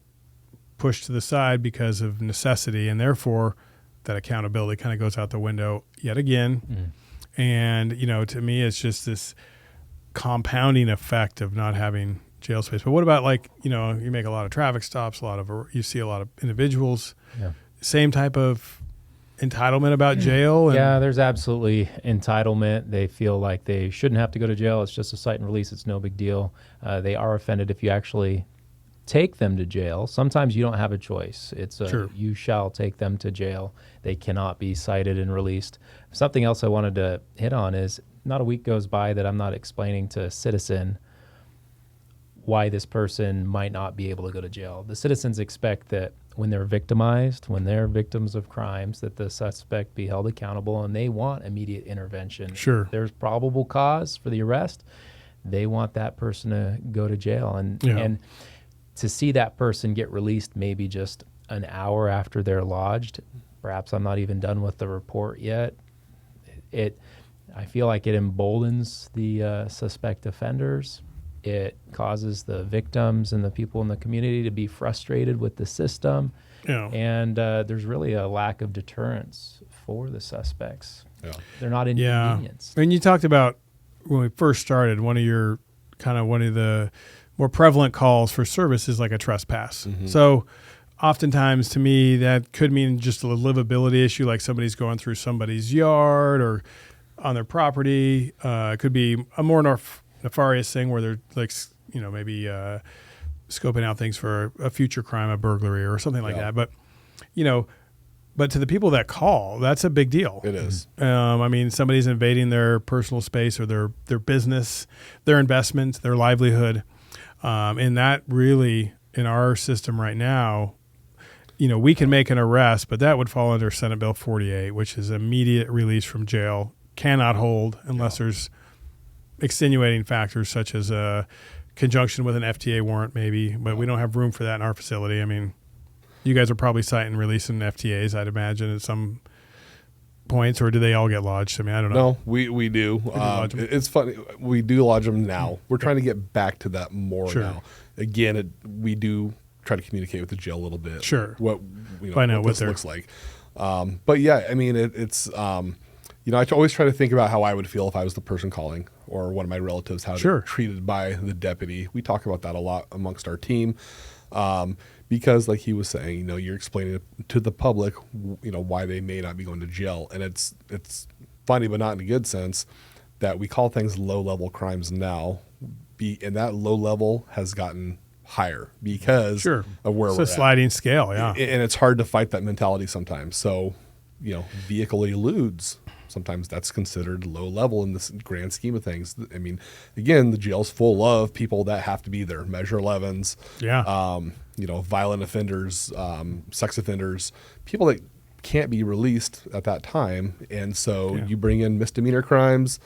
pushed to the side because of necessity, and therefore that accountability kind of goes out the window yet again. And, to me, it's just this compounding effect of not having jail space. But what about, you make a lot of traffic stops, you see a lot of individuals, same type of entitlement about jail? Yeah, there's absolutely entitlement. They feel like they shouldn't have to go to jail. It's just a cite and release. It's no big deal. They are offended if you actually take them to jail. Sometimes you don't have a choice. It's you shall take them to jail. They cannot be cited and released. Something else I wanted to hit on is not a week goes by that I'm not explaining to a citizen why this person might not be able to go to jail. The citizens expect that when they're victimized, when they're victims of crimes, that the suspect be held accountable, and they want immediate intervention. Sure. If there's probable cause for the arrest, they want that person to go to jail. And to see that person get released maybe just an hour after they're lodged, perhaps I'm not even done with the report yet, I feel like it emboldens the suspect offenders. It causes the victims and the people in the community to be frustrated with the system. And there's really a lack of deterrence for the suspects. They're not inconvenienced. And you talked about when we first started, one of the more prevalent calls for service is like a trespass. So oftentimes, to me, that could mean just a livability issue, like somebody's going through somebody's yard or on their property. It could be a more nefarious thing where they're maybe scoping out things for a future crime, a burglary or something like that. But, but to the people that call, that's a big deal. It is. Somebody's invading their personal space or their business, their investment, their livelihood. And that really, in our system right now, we can make an arrest, but that would fall under Senate Bill 48, which is immediate release from jail, cannot hold unless there's extenuating factors such as a conjunction with an FTA warrant maybe, but we don't have room for that in our facility. You guys are probably citing and releasing FTAs, I'd imagine, at some points, or do they all get lodged? I don't know. No, we do. It's funny. We do lodge them now. We're trying to get back to that more now. Again, we do try to communicate with the jail a little bit. Sure. What this looks like. But yeah, it's I always try to think about how I would feel if I was the person calling, or one of my relatives, how they're treated by the deputy. We talk about that a lot amongst our team, because like he was saying, you're explaining to the public, why they may not be going to jail. And it's funny, but not in a good sense, that we call things low-level crimes now, and that low level has gotten higher because of where we're at. It's a sliding scale, yeah. And it's hard to fight that mentality sometimes. So, vehicle eludes, sometimes that's considered low level in this grand scheme of things. Again, the jail's full of people that have to be there. Measure 11s, violent offenders, sex offenders, people that can't be released at that time. And so you bring in misdemeanor crimes,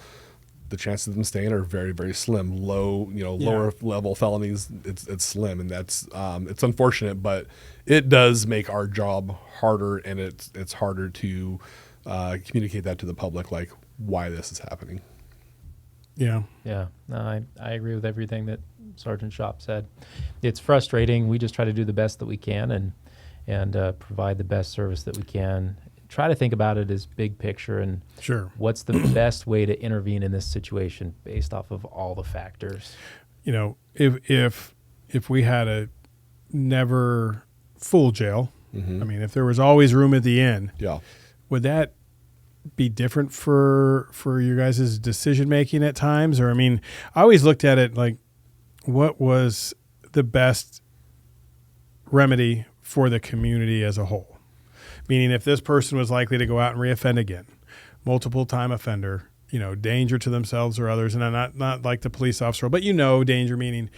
the chances of them staying are very, very slim. Lower level felonies, it's slim, and that's it's unfortunate, but it does make our job harder, and it's harder to communicate that to the public, like why this is happening. No, I agree with everything that Sergeant Shopp said. It's frustrating. We just try to do the best that we can and provide the best service that we can. Try to think about it as big picture and what's the best way to intervene in this situation based off of all the factors. If we had a never full jail, if there was always room at the end, would that be different for your guys' decision making at times? Or I always looked at it like, what was the best remedy for the community as a whole? Meaning, if this person was likely to go out and reoffend again, multiple time offender, danger to themselves or others, and not like the police officer, but danger meaning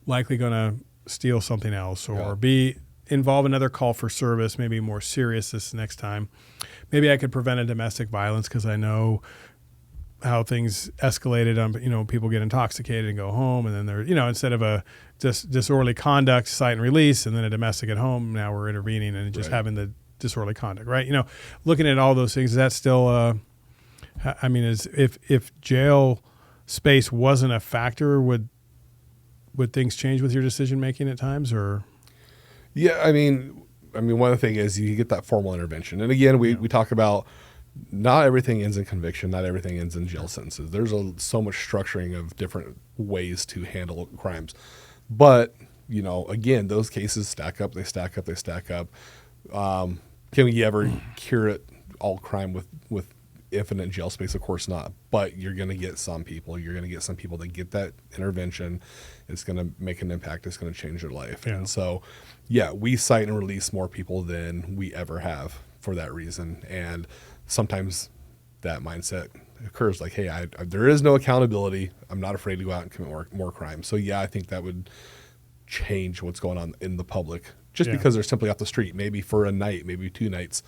likely going to steal something else or be involved in another call for service, maybe more serious this next time. Maybe I could prevent a domestic violence because I know how things escalated on, people get intoxicated and go home, and then they're, instead of a disorderly conduct, cite and release, and then a domestic at home, now we're intervening and just having the disorderly conduct, right? Looking at all those things, is that still, if jail space wasn't a factor, would things change with your decision making at times, or? Yeah, I mean, one of the things is you get that formal intervention, and again, we talk about not everything ends in conviction, not everything ends in jail sentences. There's so much structuring of different ways to handle crimes, but again, those cases stack up. They stack up. Can we ever cure all crime with infinite jail space? Of course not. But you're going to get some people. You're going to get some people that get that intervention. It's going to make an impact. It's going to change their life. Yeah. And so, we cite and release more people than we ever have for that reason. And sometimes that mindset occurs like, hey, there is no accountability. I'm not afraid to go out and commit more crime. So, I think that would change what's going on in the public just because they're simply off the street, maybe for a night, maybe 2 nights.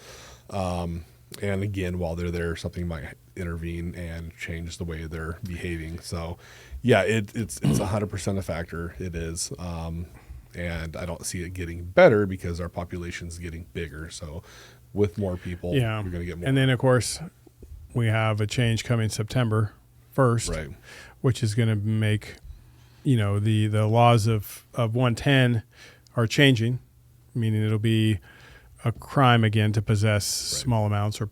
And again, while they're there, something might intervene and change the way they're behaving. So, it's 100% a factor. It is. And I don't see it getting better because our population's getting bigger. So with more people, we're going to get more. And then, of course, we have a change coming September 1st, right, which is going to make, the laws of 110 are changing, meaning it'll be a crime again to possess small amounts or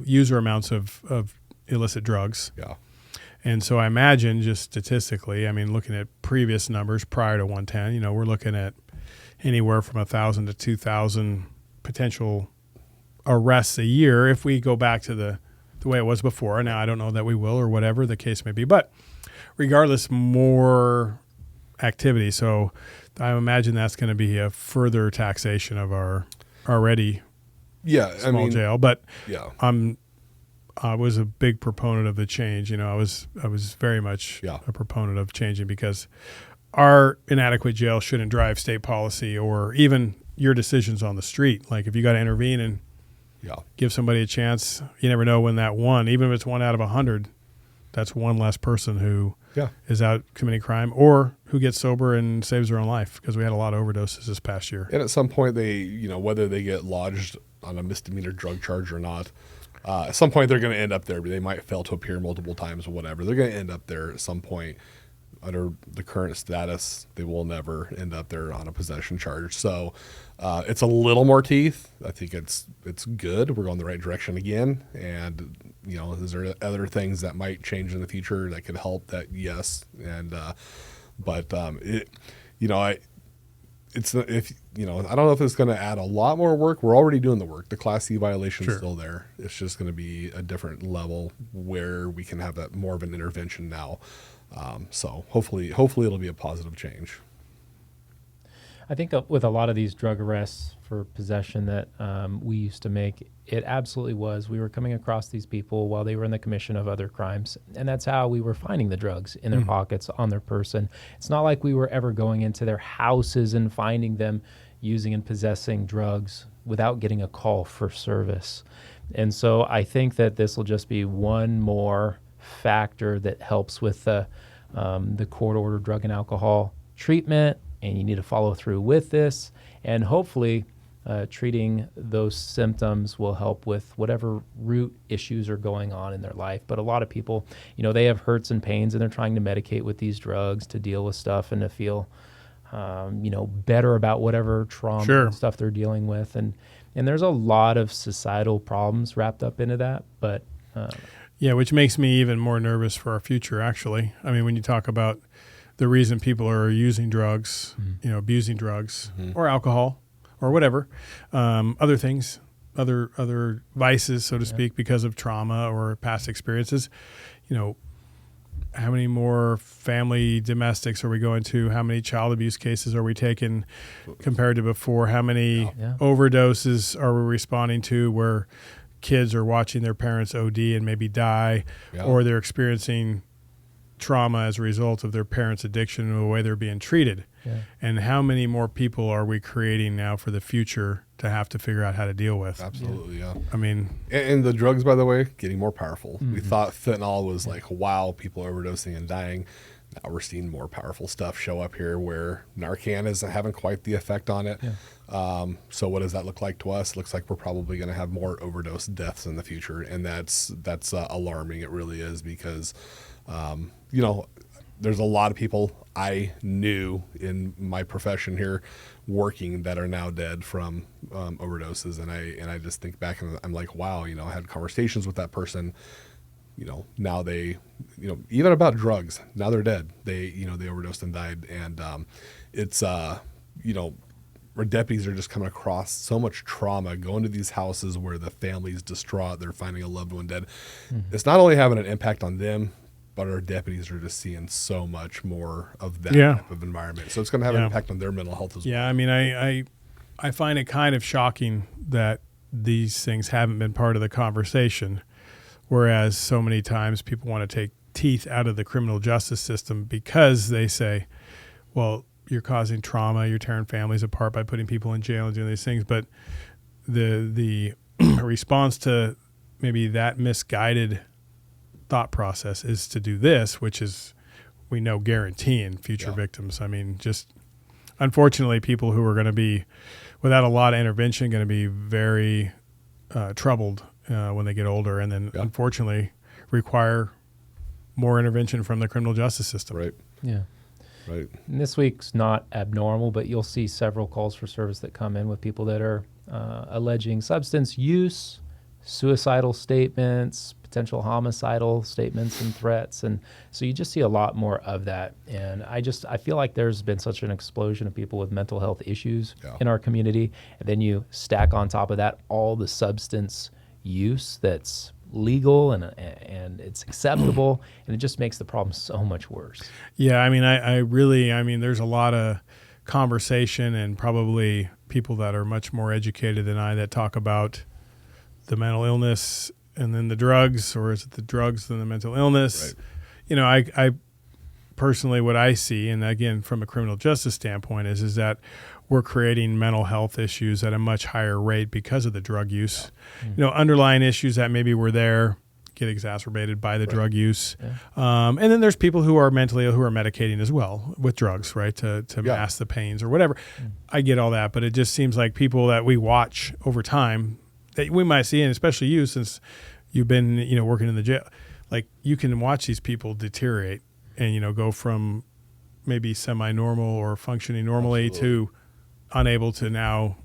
user amounts of illicit drugs. Yeah. And so I imagine just statistically, looking at previous numbers prior to 110, we're looking at anywhere from 1,000 to 2,000 potential arrests a year if we go back to the way it was before. Now, I don't know that we will or whatever the case may be, but regardless, more activity. So I imagine that's going to be a further taxation of our already small jail. But I was a big proponent of the change. I was very much a proponent of changing because our inadequate jail shouldn't drive state policy or even your decisions on the street. Like if you got to intervene and give somebody a chance, you never know when that one, even if it's 1 out of 100, that's one less person who is out committing crime or who gets sober and saves their own life, because we had a lot of overdoses this past year. And at some point they, whether they get lodged on a misdemeanor drug charge or not, at some point they're going to end up there. They might fail to appear multiple times or whatever. They're going to end up there at some point. Under the current status, they will never end up there on a possession charge. So it's a little more teeth. I think it's good. We're going the right direction again. And, is there other things that might change in the future that could help? That yes. And I don't know if it's going to add a lot more work. We're already doing the work. The Class C violation is still there. It's just going to be a different level where we can have that more of an intervention now. So hopefully it'll be a positive change. I think with a lot of these drug arrests for possession that we used to make, it absolutely was. We were coming across these people while they were in the commission of other crimes, and that's how we were finding the drugs in their pockets, on their person. It's not like we were ever going into their houses and finding them using and possessing drugs without getting a call for service. And so I think that this will just be one more factor that helps with the court-ordered drug and alcohol treatment, and you need to follow through with this. And hopefully treating those symptoms will help with whatever root issues are going on in their life. But a lot of people, they have hurts and pains, and they're trying to medicate with these drugs to deal with stuff and to feel, better about whatever trauma and stuff they're dealing with. And there's a lot of societal problems wrapped up into that. But which makes me even more nervous for our future, actually. When you talk about the reason people are using drugs, abusing drugs or alcohol or whatever, other things, other vices, so to speak, because of trauma or past experiences, how many more family domestics are we going to? How many child abuse cases are we taking compared to before? How many overdoses are we responding to where kids are watching their parents OD and maybe die, or they're experiencing trauma as a result of their parents' addiction and the way they're being treated. And how many more people are we creating now for the future to have to figure out how to deal with? Absolutely, I mean, and the drugs, by the way, getting more powerful. We thought fentanyl was like, wow, people overdosing and dying. Now we're seeing more powerful stuff show up here where Narcan isn't having quite the effect on it. So what does that look like to us? It looks like we're probably going to have more overdose deaths in the future, and that's alarming. It really is, because you know, there's a lot of people I knew in my profession here working that are now dead from overdoses, and I just think back and I'm like, wow, you know, I had conversations with that person. You know, now they, you know, even about drugs, now they're dead. They, you know, they overdosed and died. And it's, you know, our deputies are just coming across so much trauma, going to these houses where the family's distraught, they're finding a loved one dead. It's not only having an impact on them, but our deputies are just seeing so much more of that type of environment. So it's going to have an impact on their mental health as well. Yeah, I mean, I find it kind of shocking that these things haven't been part of the conversation. Whereas so many times people want to take teeth out of the criminal justice system because they say, well, you're causing trauma, you're tearing families apart by putting people in jail and doing these things. But the response to maybe that misguided thought process is to do this, which is, we know, guaranteeing future victims. I mean, just unfortunately, people who are going to be, without a lot of intervention, going to be very troubled when they get older, and then unfortunately require more intervention from the criminal justice system. Right. Yeah. Right. And this week's not abnormal, but you'll see several calls for service that come in with people that are alleging substance use, suicidal statements, potential homicidal statements and threats. And so you just see a lot more of that. And I feel like there's been such an explosion of people with mental health issues in our community. And then you stack on top of that all the substance use that's legal and it's acceptable, and it just makes the problem so much worse. Yeah, I mean, I mean, there's a lot of conversation and probably people that are much more educated than I that talk about the mental illness and then the drugs, or is it the drugs and the mental illness? Right. You know, I personally, what I see, and again, from a criminal justice standpoint, is that we're creating mental health issues at a much higher rate because of the drug use. You know, underlying issues that maybe were there get exacerbated by the drug use. And then there's people who are mentally ill who are medicating as well with drugs, right, to mask the pains or whatever. I get all that, but it just seems like people that we watch over time that we might see, and especially you, since you've been, you know, working in the jail, like you can watch these people deteriorate and, you know, go from maybe semi-normal or functioning normally to unable to now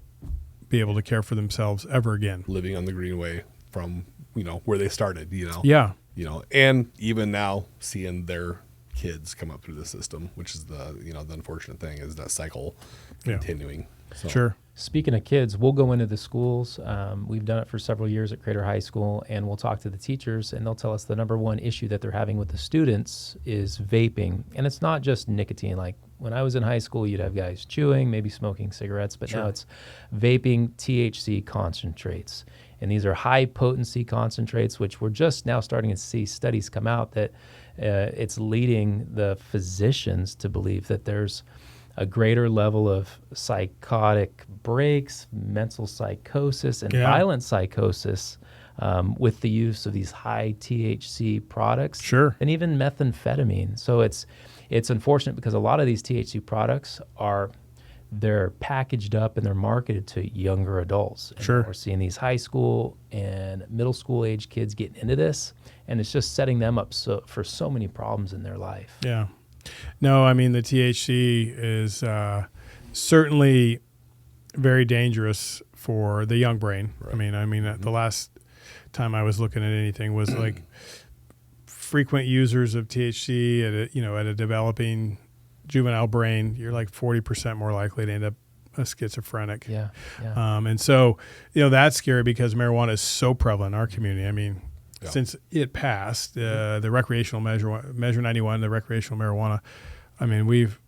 be able to care for themselves ever again. Living on the Greenway from, you know, where they started, you know. Yeah. You know, and even now seeing their kids come up through the system, which is the, you know, the unfortunate thing is that cycle continuing. So. Sure. Speaking of kids, we'll go into the schools. We've done it for several years at Crater High School, and we'll talk to the teachers, and they'll tell us the number one issue that they're having with the students is vaping. And it's not just nicotine. Like when I was in high school, you'd have guys chewing, maybe smoking cigarettes, but now it's vaping THC concentrates. And these are high potency concentrates, which we're just now starting to see studies come out that it's leading the physicians to believe that there's a greater level of psychotic breaks, mental psychosis, and violent psychosis with the use of these high THC products, and even methamphetamine. So it's unfortunate because a lot of these THC products they're packaged up and they're marketed to younger adults. And we're seeing these high school and middle school age kids getting into this, and it's just setting them up for so many problems in their life. Yeah. No, I mean, the THC is certainly very dangerous for the young brain. Right. I mean, the last time I was looking at anything was like frequent users of THC at a developing juvenile brain, you're like 40% more likely to end up a schizophrenic. And so, that's scary because marijuana is so prevalent in our community. I mean, since it passed, the recreational measure 91, the recreational marijuana, I mean, we've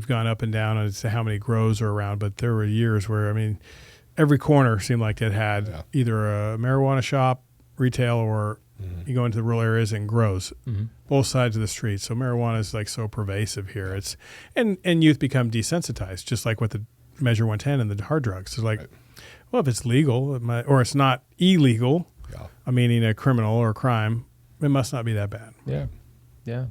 gone up and down as to how many grows are around, but there were years where, every corner seemed like it had Yeah. either a marijuana shop, retail, or you go into the rural areas and grows both sides of the street. So marijuana is like so pervasive here. It's and youth become desensitized, just like with the Measure 110 and the hard drugs. It's like, well, if it's legal, or it's not illegal, meaning a criminal or a crime, it must not be that bad. Yeah. Yeah.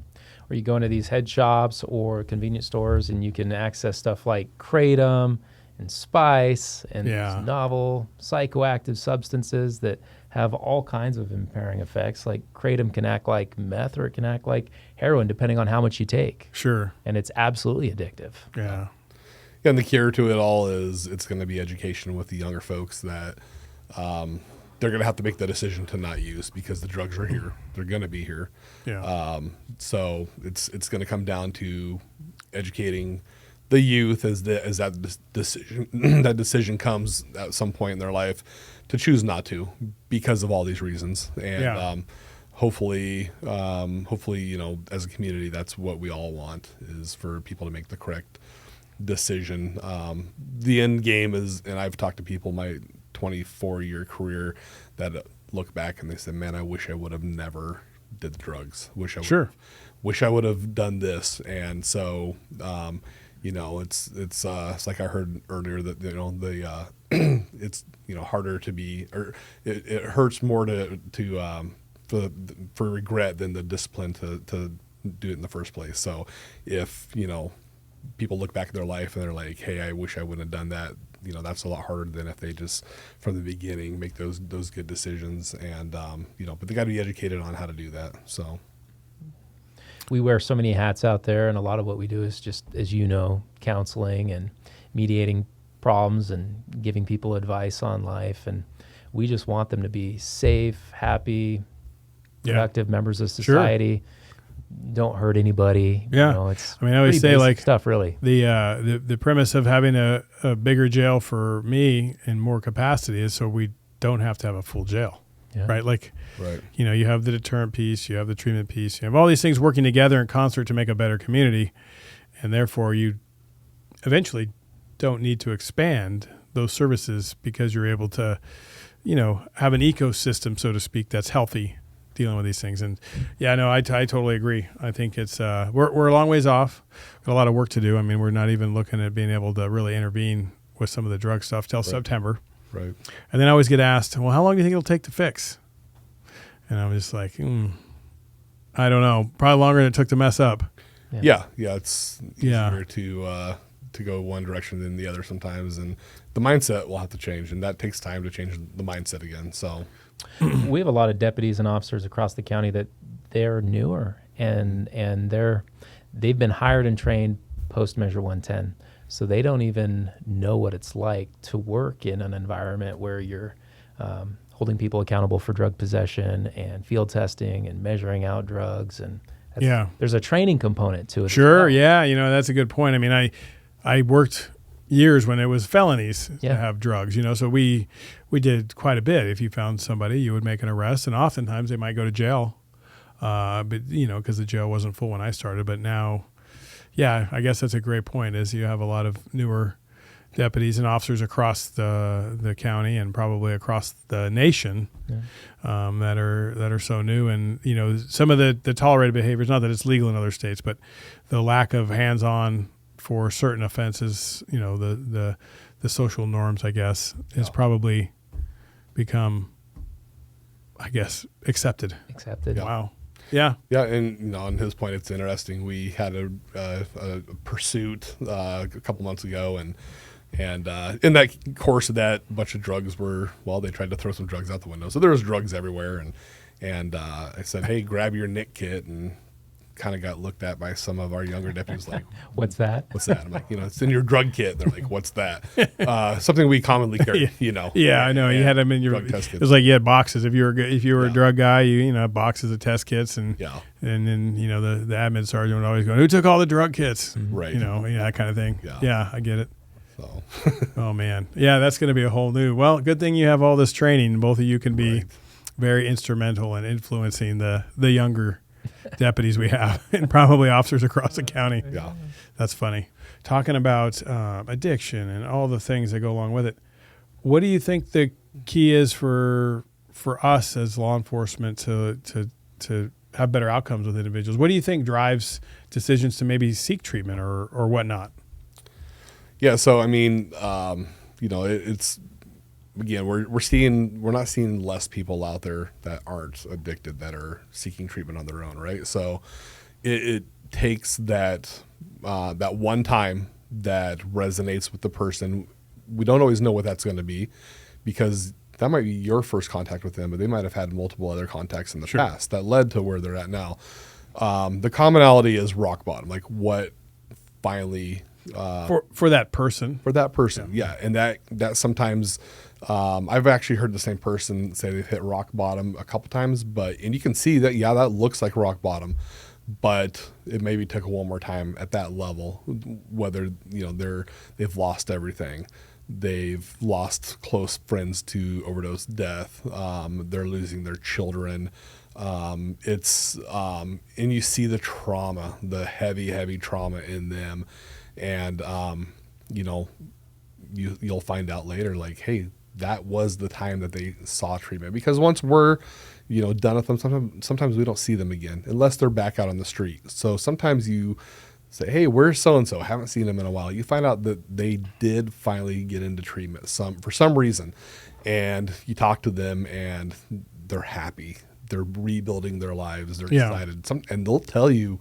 Or you go into these head shops or convenience stores and you can access stuff like kratom and spice and these novel psychoactive substances that have all kinds of impairing effects. Like kratom can act like meth or it can act like heroin depending on how much you take. Sure. And it's absolutely addictive. Yeah. And the cure to it all is it's going to be education with the younger folks that they're going to have to make the decision to not use because the drugs are here. They're going to be here. Yeah. So it's going to come down to educating the youth as that decision that decision comes at some point in their life to choose not to because of all these reasons. And hopefully, as a community, that's what we all want, is for people to make the correct decision. The end game is, and I've talked to people my 24-year career that look back and they said, man, I wish I would have never did the drugs. Wish I would have done this. And so, it's like I heard earlier that, it's, harder to be, or it hurts more for regret than the discipline to do it in the first place. So if, people look back at their life and they're like, hey, I wish I wouldn't have done that. That's a lot harder than if they just from the beginning make those good decisions. And, but they got to be educated on how to do that. So we wear so many hats out there, and a lot of what we do is just, as counseling and mediating problems and giving people advice on life. And we just want them to be safe, happy, productive members of society. Don't hurt anybody. Yeah. It's I always say, like, stuff, really. The premise of having a bigger jail for me in more capacity is so we don't have to have a full jail. Yeah. Right. Like, right. You have the deterrent piece, you have the treatment piece, you have all these things working together in concert to make a better community. And therefore you eventually don't need to expand those services because you're able to, have an ecosystem, so to speak, that's healthy dealing with these things. And I totally agree. I think it's we're a long ways off. Got a lot of work to do. We're not even looking at being able to really intervene with some of the drug stuff till September. Right. And then I always get asked, well, how long do you think it'll take to fix? And I'm just like, I don't know. Probably longer than it took to mess up. Yeah. It's easier to go one direction than the other sometimes, and the mindset will have to change, and that takes time to change the mindset again. So we have a lot of deputies and officers across the county that they're newer and they've been hired and trained post Measure 110. So they don't even know what it's like to work in an environment where you're holding people accountable for drug possession and field testing and measuring out drugs. And there's a training component to it. Sure. Yeah. That's a good point. I worked years when it was felonies to have drugs, so we did quite a bit. If you found somebody, you would make an arrest, and oftentimes they might go to jail, but because the jail wasn't full when I started. But now, I guess that's a great point, is you have a lot of newer deputies and officers across the county and probably across the nation that are so new. And some of the tolerated behaviors, not that it's legal in other states, but the lack of hands-on for certain offenses, the social norms, I guess, has probably become, accepted. Yeah. Wow. Yeah. Yeah, and on his point, it's interesting. We had a pursuit a couple months ago, and in that course of that, a bunch of drugs they tried to throw some drugs out the window. So there was drugs everywhere, and I said, hey, grab your Nick kit, and kind of got looked at by some of our younger deputies like, what's that? I'm like, it's in your drug kit. They're like, what's that? Something we commonly carry, Yeah, I know. You had them in your drug test kits. It was like you had boxes. If you were a drug guy, you had boxes of test kits, and then the admin sergeant would always go, who took all the drug kits? Right. That kind of thing. Yeah, I get it. So oh man. Yeah, that's going to be a whole new. Well, good thing you have all this training. Both of you can be very instrumental in influencing the younger deputies we have, and probably officers across the county. Yeah. That's funny. Talking about addiction and all the things that go along with it. What do you think the key is for us as law enforcement to have better outcomes with individuals? What do you think drives decisions to maybe seek treatment or whatnot? Yeah, so I mean, it's again, we're not seeing less people out there that aren't addicted that are seeking treatment on their own, right? So it takes that one time that resonates with the person. We don't always know what that's going to be, because that might be your first contact with them, but they might have had multiple other contacts in the past that led to where they're at now. The commonality is rock bottom, like what finally for that person. For that person, yeah. And that sometimes I've actually heard the same person say they've hit rock bottom a couple times, and you can see that, yeah, that looks like rock bottom, but it maybe took one more time at that level, whether they've lost everything. They've lost close friends to overdose death. They're losing their children. And you see the trauma, the heavy trauma in them. And, you'll find out later, like, hey, that was the time that they saw treatment. Because once we're, done with them, sometimes we don't see them again unless they're back out on the street. So sometimes you say, hey, where's so-and-so? Haven't seen them in a while. You find out that they did finally get into treatment for some reason. And you talk to them and they're happy. They're rebuilding their lives. They're excited. And they'll tell you,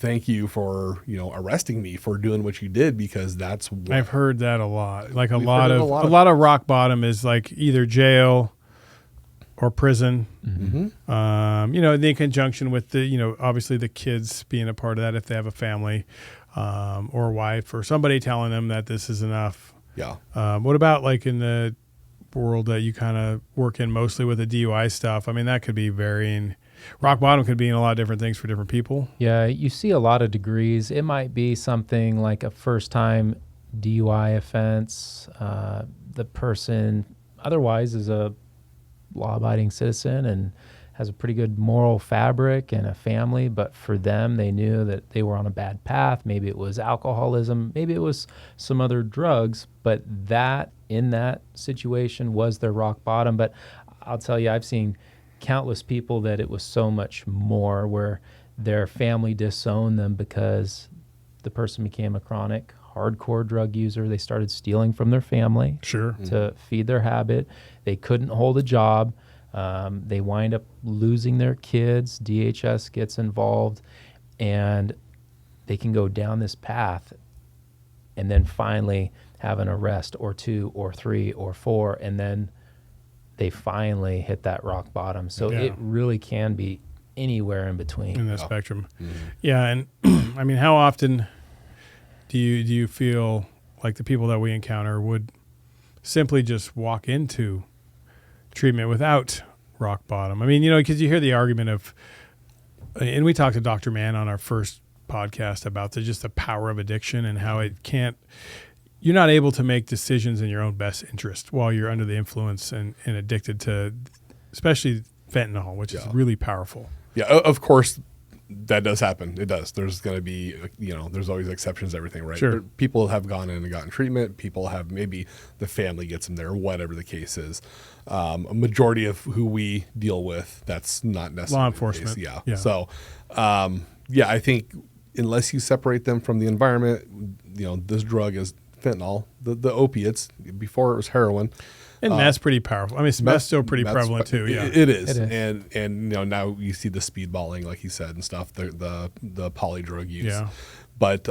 thank you for, arresting me for doing what you did, because that's what I've heard that a lot. Like a lot of rock bottom is like either jail or prison. Mm-hmm. In conjunction with the, obviously the kids being a part of that if they have a family or a wife or somebody telling them that this is enough. Yeah. What about like in the world that you kind of work in mostly with the DUI stuff? I mean, that could be varying. Rock bottom could be in a lot of different things for different people. Yeah, you see a lot of degrees. It might be something like a first-time DUI offense. The person otherwise is a law-abiding citizen and has a pretty good moral fabric and a family, but for them, they knew that they were on a bad path. Maybe it was alcoholism, maybe it was some other drugs, but that in that situation was their rock bottom. But I'll tell you, I've seen countless people that it was so much more, where their family disowned them because the person became a chronic hardcore drug user. They started stealing from their family to feed their habit. They couldn't hold a job. They wind up losing their kids. DHS gets involved, and they can go down this path and then finally have an arrest or two or three or four, and then they finally hit that rock bottom. So it really can be anywhere in between. In the spectrum. Mm-hmm. Yeah, and I mean, how often do you feel like the people that we encounter would simply just walk into treatment without rock bottom? I mean, because you hear the argument of, and we talked to Dr. Mann on our first podcast about just the power of addiction and how you're not able to make decisions in your own best interest while you're under the influence and addicted to, especially fentanyl, which is really powerful. Yeah, of course, that does happen. It does. There's going to be, there's always exceptions to everything, right? Sure. People have gone in and gotten treatment. People have, maybe the family gets them there, whatever the case is. A majority of who we deal with, that's not necessarily law enforcement. Yeah. So, I think unless you separate them from the environment, this drug is fentanyl, the opiates. Before it was heroin. And meth's pretty powerful. I mean, meth's still pretty prevalent too. Yeah, it is. And now you see the speedballing, like you said, and stuff. The poly drug use. Yeah. But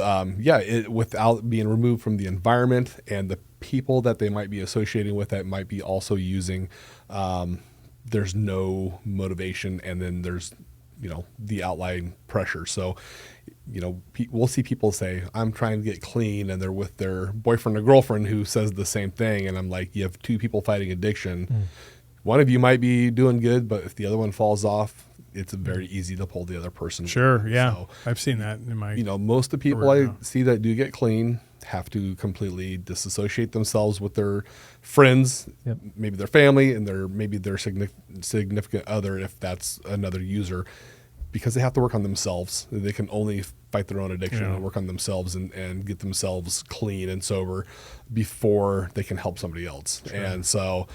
without being removed from the environment and the people that they might be associating with that might be also using, there's no motivation, and then there's the outlying pressure. So, we'll see people say, I'm trying to get clean, and they're with their boyfriend or girlfriend who says the same thing. And I'm like, you have two people fighting addiction. One of you might be doing good, but if the other one falls off, it's very easy to pull the other person. Sure. Yeah. So, I've seen that in my, most of the people I see that do get clean have to completely disassociate themselves with their friends, maybe their family, and maybe their significant other, if that's another user, because they have to work on themselves. They can only fight their own addiction Yeah. and work on themselves and get themselves clean and sober before they can help somebody else. Sure. And so,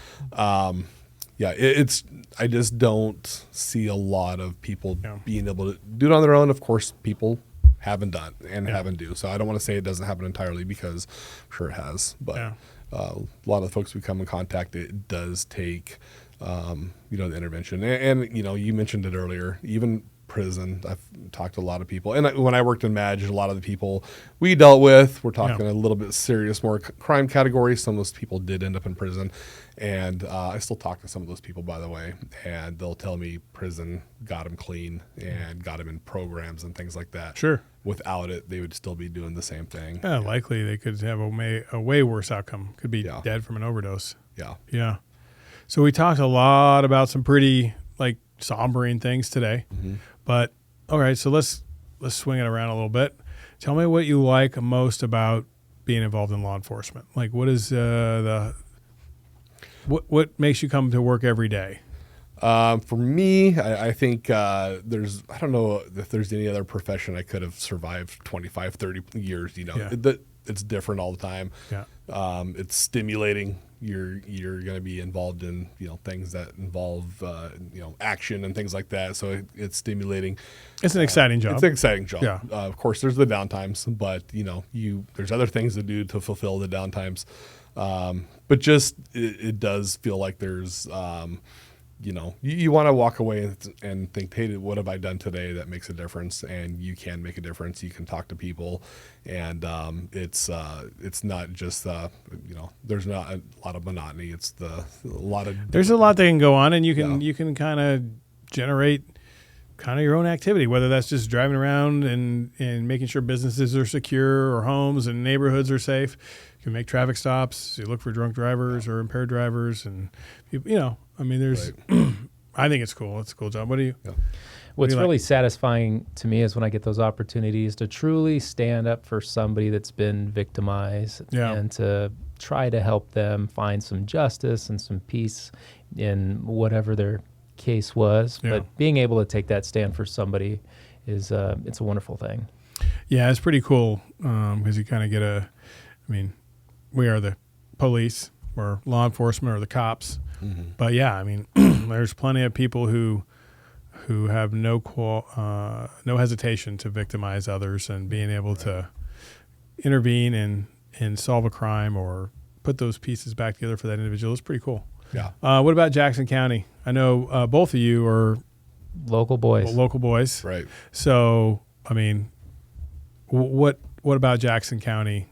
I just don't see a lot of people being able to do it on their own. Of course, people haven't done and haven't do. So I don't want to say it doesn't happen entirely, because I'm sure it has. But a lot of the folks we come in contact, it does take, the intervention. And you mentioned it earlier, even prison. I've talked to a lot of people. And when I worked in Madge, a lot of the people we dealt with, we're talking a little bit serious, more crime categories. Some of those people did end up in prison. And I still talk to some of those people, by the way, and they'll tell me prison got them clean and got them in programs and things like that. Sure. Without it, they would still be doing the same thing. Yeah, likely they could have a way worse outcome. Could be dead from an overdose. Yeah. Yeah. So we talked a lot about some pretty sombering things today. Mm-hmm. But all right, so let's swing it around a little bit. Tell me what you like most about being involved in law enforcement. Like, what is what makes you come to work every day? For me, I think I don't know if there's any other profession I could have survived 25, 30 years. It's different all the time. Yeah. It's stimulating. You're going to be involved in things that involve action and things like that. So it's stimulating. It's an exciting job. It's an exciting job. Yeah. Of course, there's the downtimes, but there's other things to do to fulfill the downtimes. But just it does feel like there's you want to walk away and think, hey, what have I done today that makes a difference? And you can make a difference. You can talk to people, and it's not just there's not a lot of monotony. It's there's a lot that can go on, and you can kind of generate kind of your own activity, whether that's just driving around and making sure businesses are secure or homes and neighborhoods are safe. You can make traffic stops. You look for drunk drivers or impaired drivers, and there's. Right. I think it's cool. It's a cool job. What do you? Yeah. What's really satisfying to me is when I get those opportunities to truly stand up for somebody that's been victimized and to try to help them find some justice and some peace in whatever their case was. Yeah. But being able to take that stand for somebody is it's a wonderful thing. Yeah, it's pretty cool because you kind of get we are the police or law enforcement or the cops. Mm-hmm. But there's plenty of people who have no hesitation to victimize others, and being able to intervene and solve a crime or put those pieces back together for that individual is pretty cool. Yeah. What about Jackson County? I know both of you are local boys. Right. So, what about Jackson County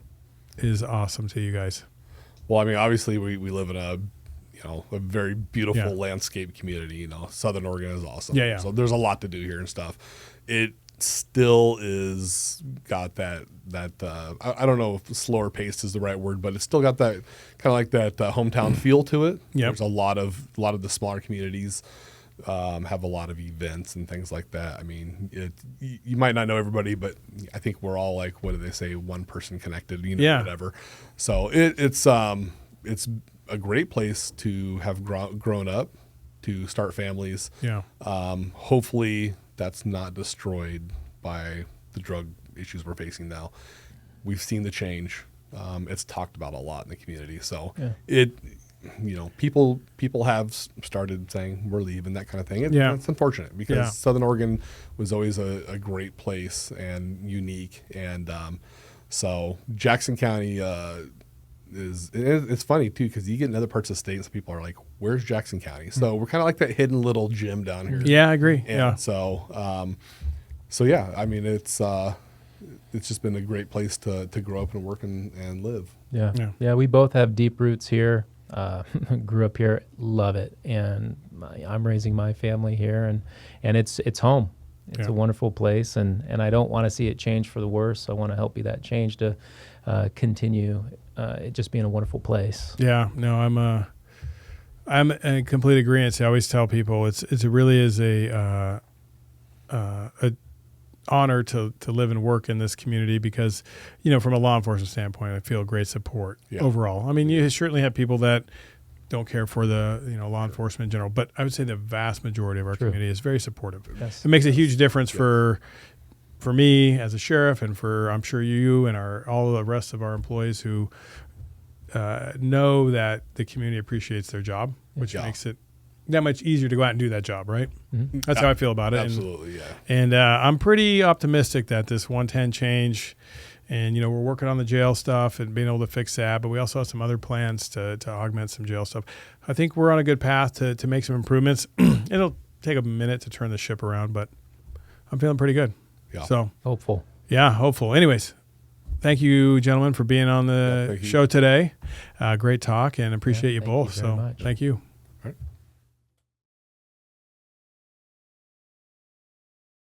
is awesome to you guys? Well, obviously we live in a very beautiful landscape community. Southern Oregon is awesome. Yeah. So there's a lot to do here and stuff. It still is got that I don't know if slower paced is the right word, but it's still got that kind of like that hometown feel to it. Yep. There's a lot of the smaller communities have a lot of events and things like that. You might not know everybody, but I think we're all like, what do they say, one person connected, whatever. So it's a great place to have grown up, to start families. Yeah. Hopefully that's not destroyed by the drug issues we're facing now. We've seen the change. It's talked about a lot in the community. So people have started saying we're leaving, that kind of thing. It's unfortunate because Southern Oregon was always a great place and unique. And so Jackson County it's funny too, because you get in other parts of the state and some people are like, where's Jackson County? So we're kind of like that hidden little gem down here. Yeah, I agree. And so it's just been a great place to grow up and work and live. Yeah, we both have deep roots here. Grew up here, love it, and I'm raising my family here, and it's home. It's a wonderful place, and I don't want to see it change for the worse. I want to help be that change to continue it just being a wonderful place. Yeah, no, I'm in complete agreement. I always tell people it really is a honor to live and work in this community because, from a law enforcement standpoint, I feel great support overall. You certainly have people that don't care for the law enforcement in general, but I would say the vast majority of our community is very supportive. Yes. It makes a huge difference for for me as a sheriff, and for I'm sure you and all the rest of our employees who know that the community appreciates their job, which makes it that much easier to go out and do that job, right? Mm-hmm. That's how I feel about it. Absolutely, And I'm pretty optimistic that this 110 change, and we're working on the jail stuff and being able to fix that, but we also have some other plans to augment some jail stuff. I think we're on a good path to make some improvements. It'll take a minute to turn the ship around, but I'm feeling pretty good. Yeah. So Hopeful. yeah, hopeful. Anyways, thank you, gentlemen, for being on the show today. Great talk, and appreciate you thank both. you very So much. thank you. All right.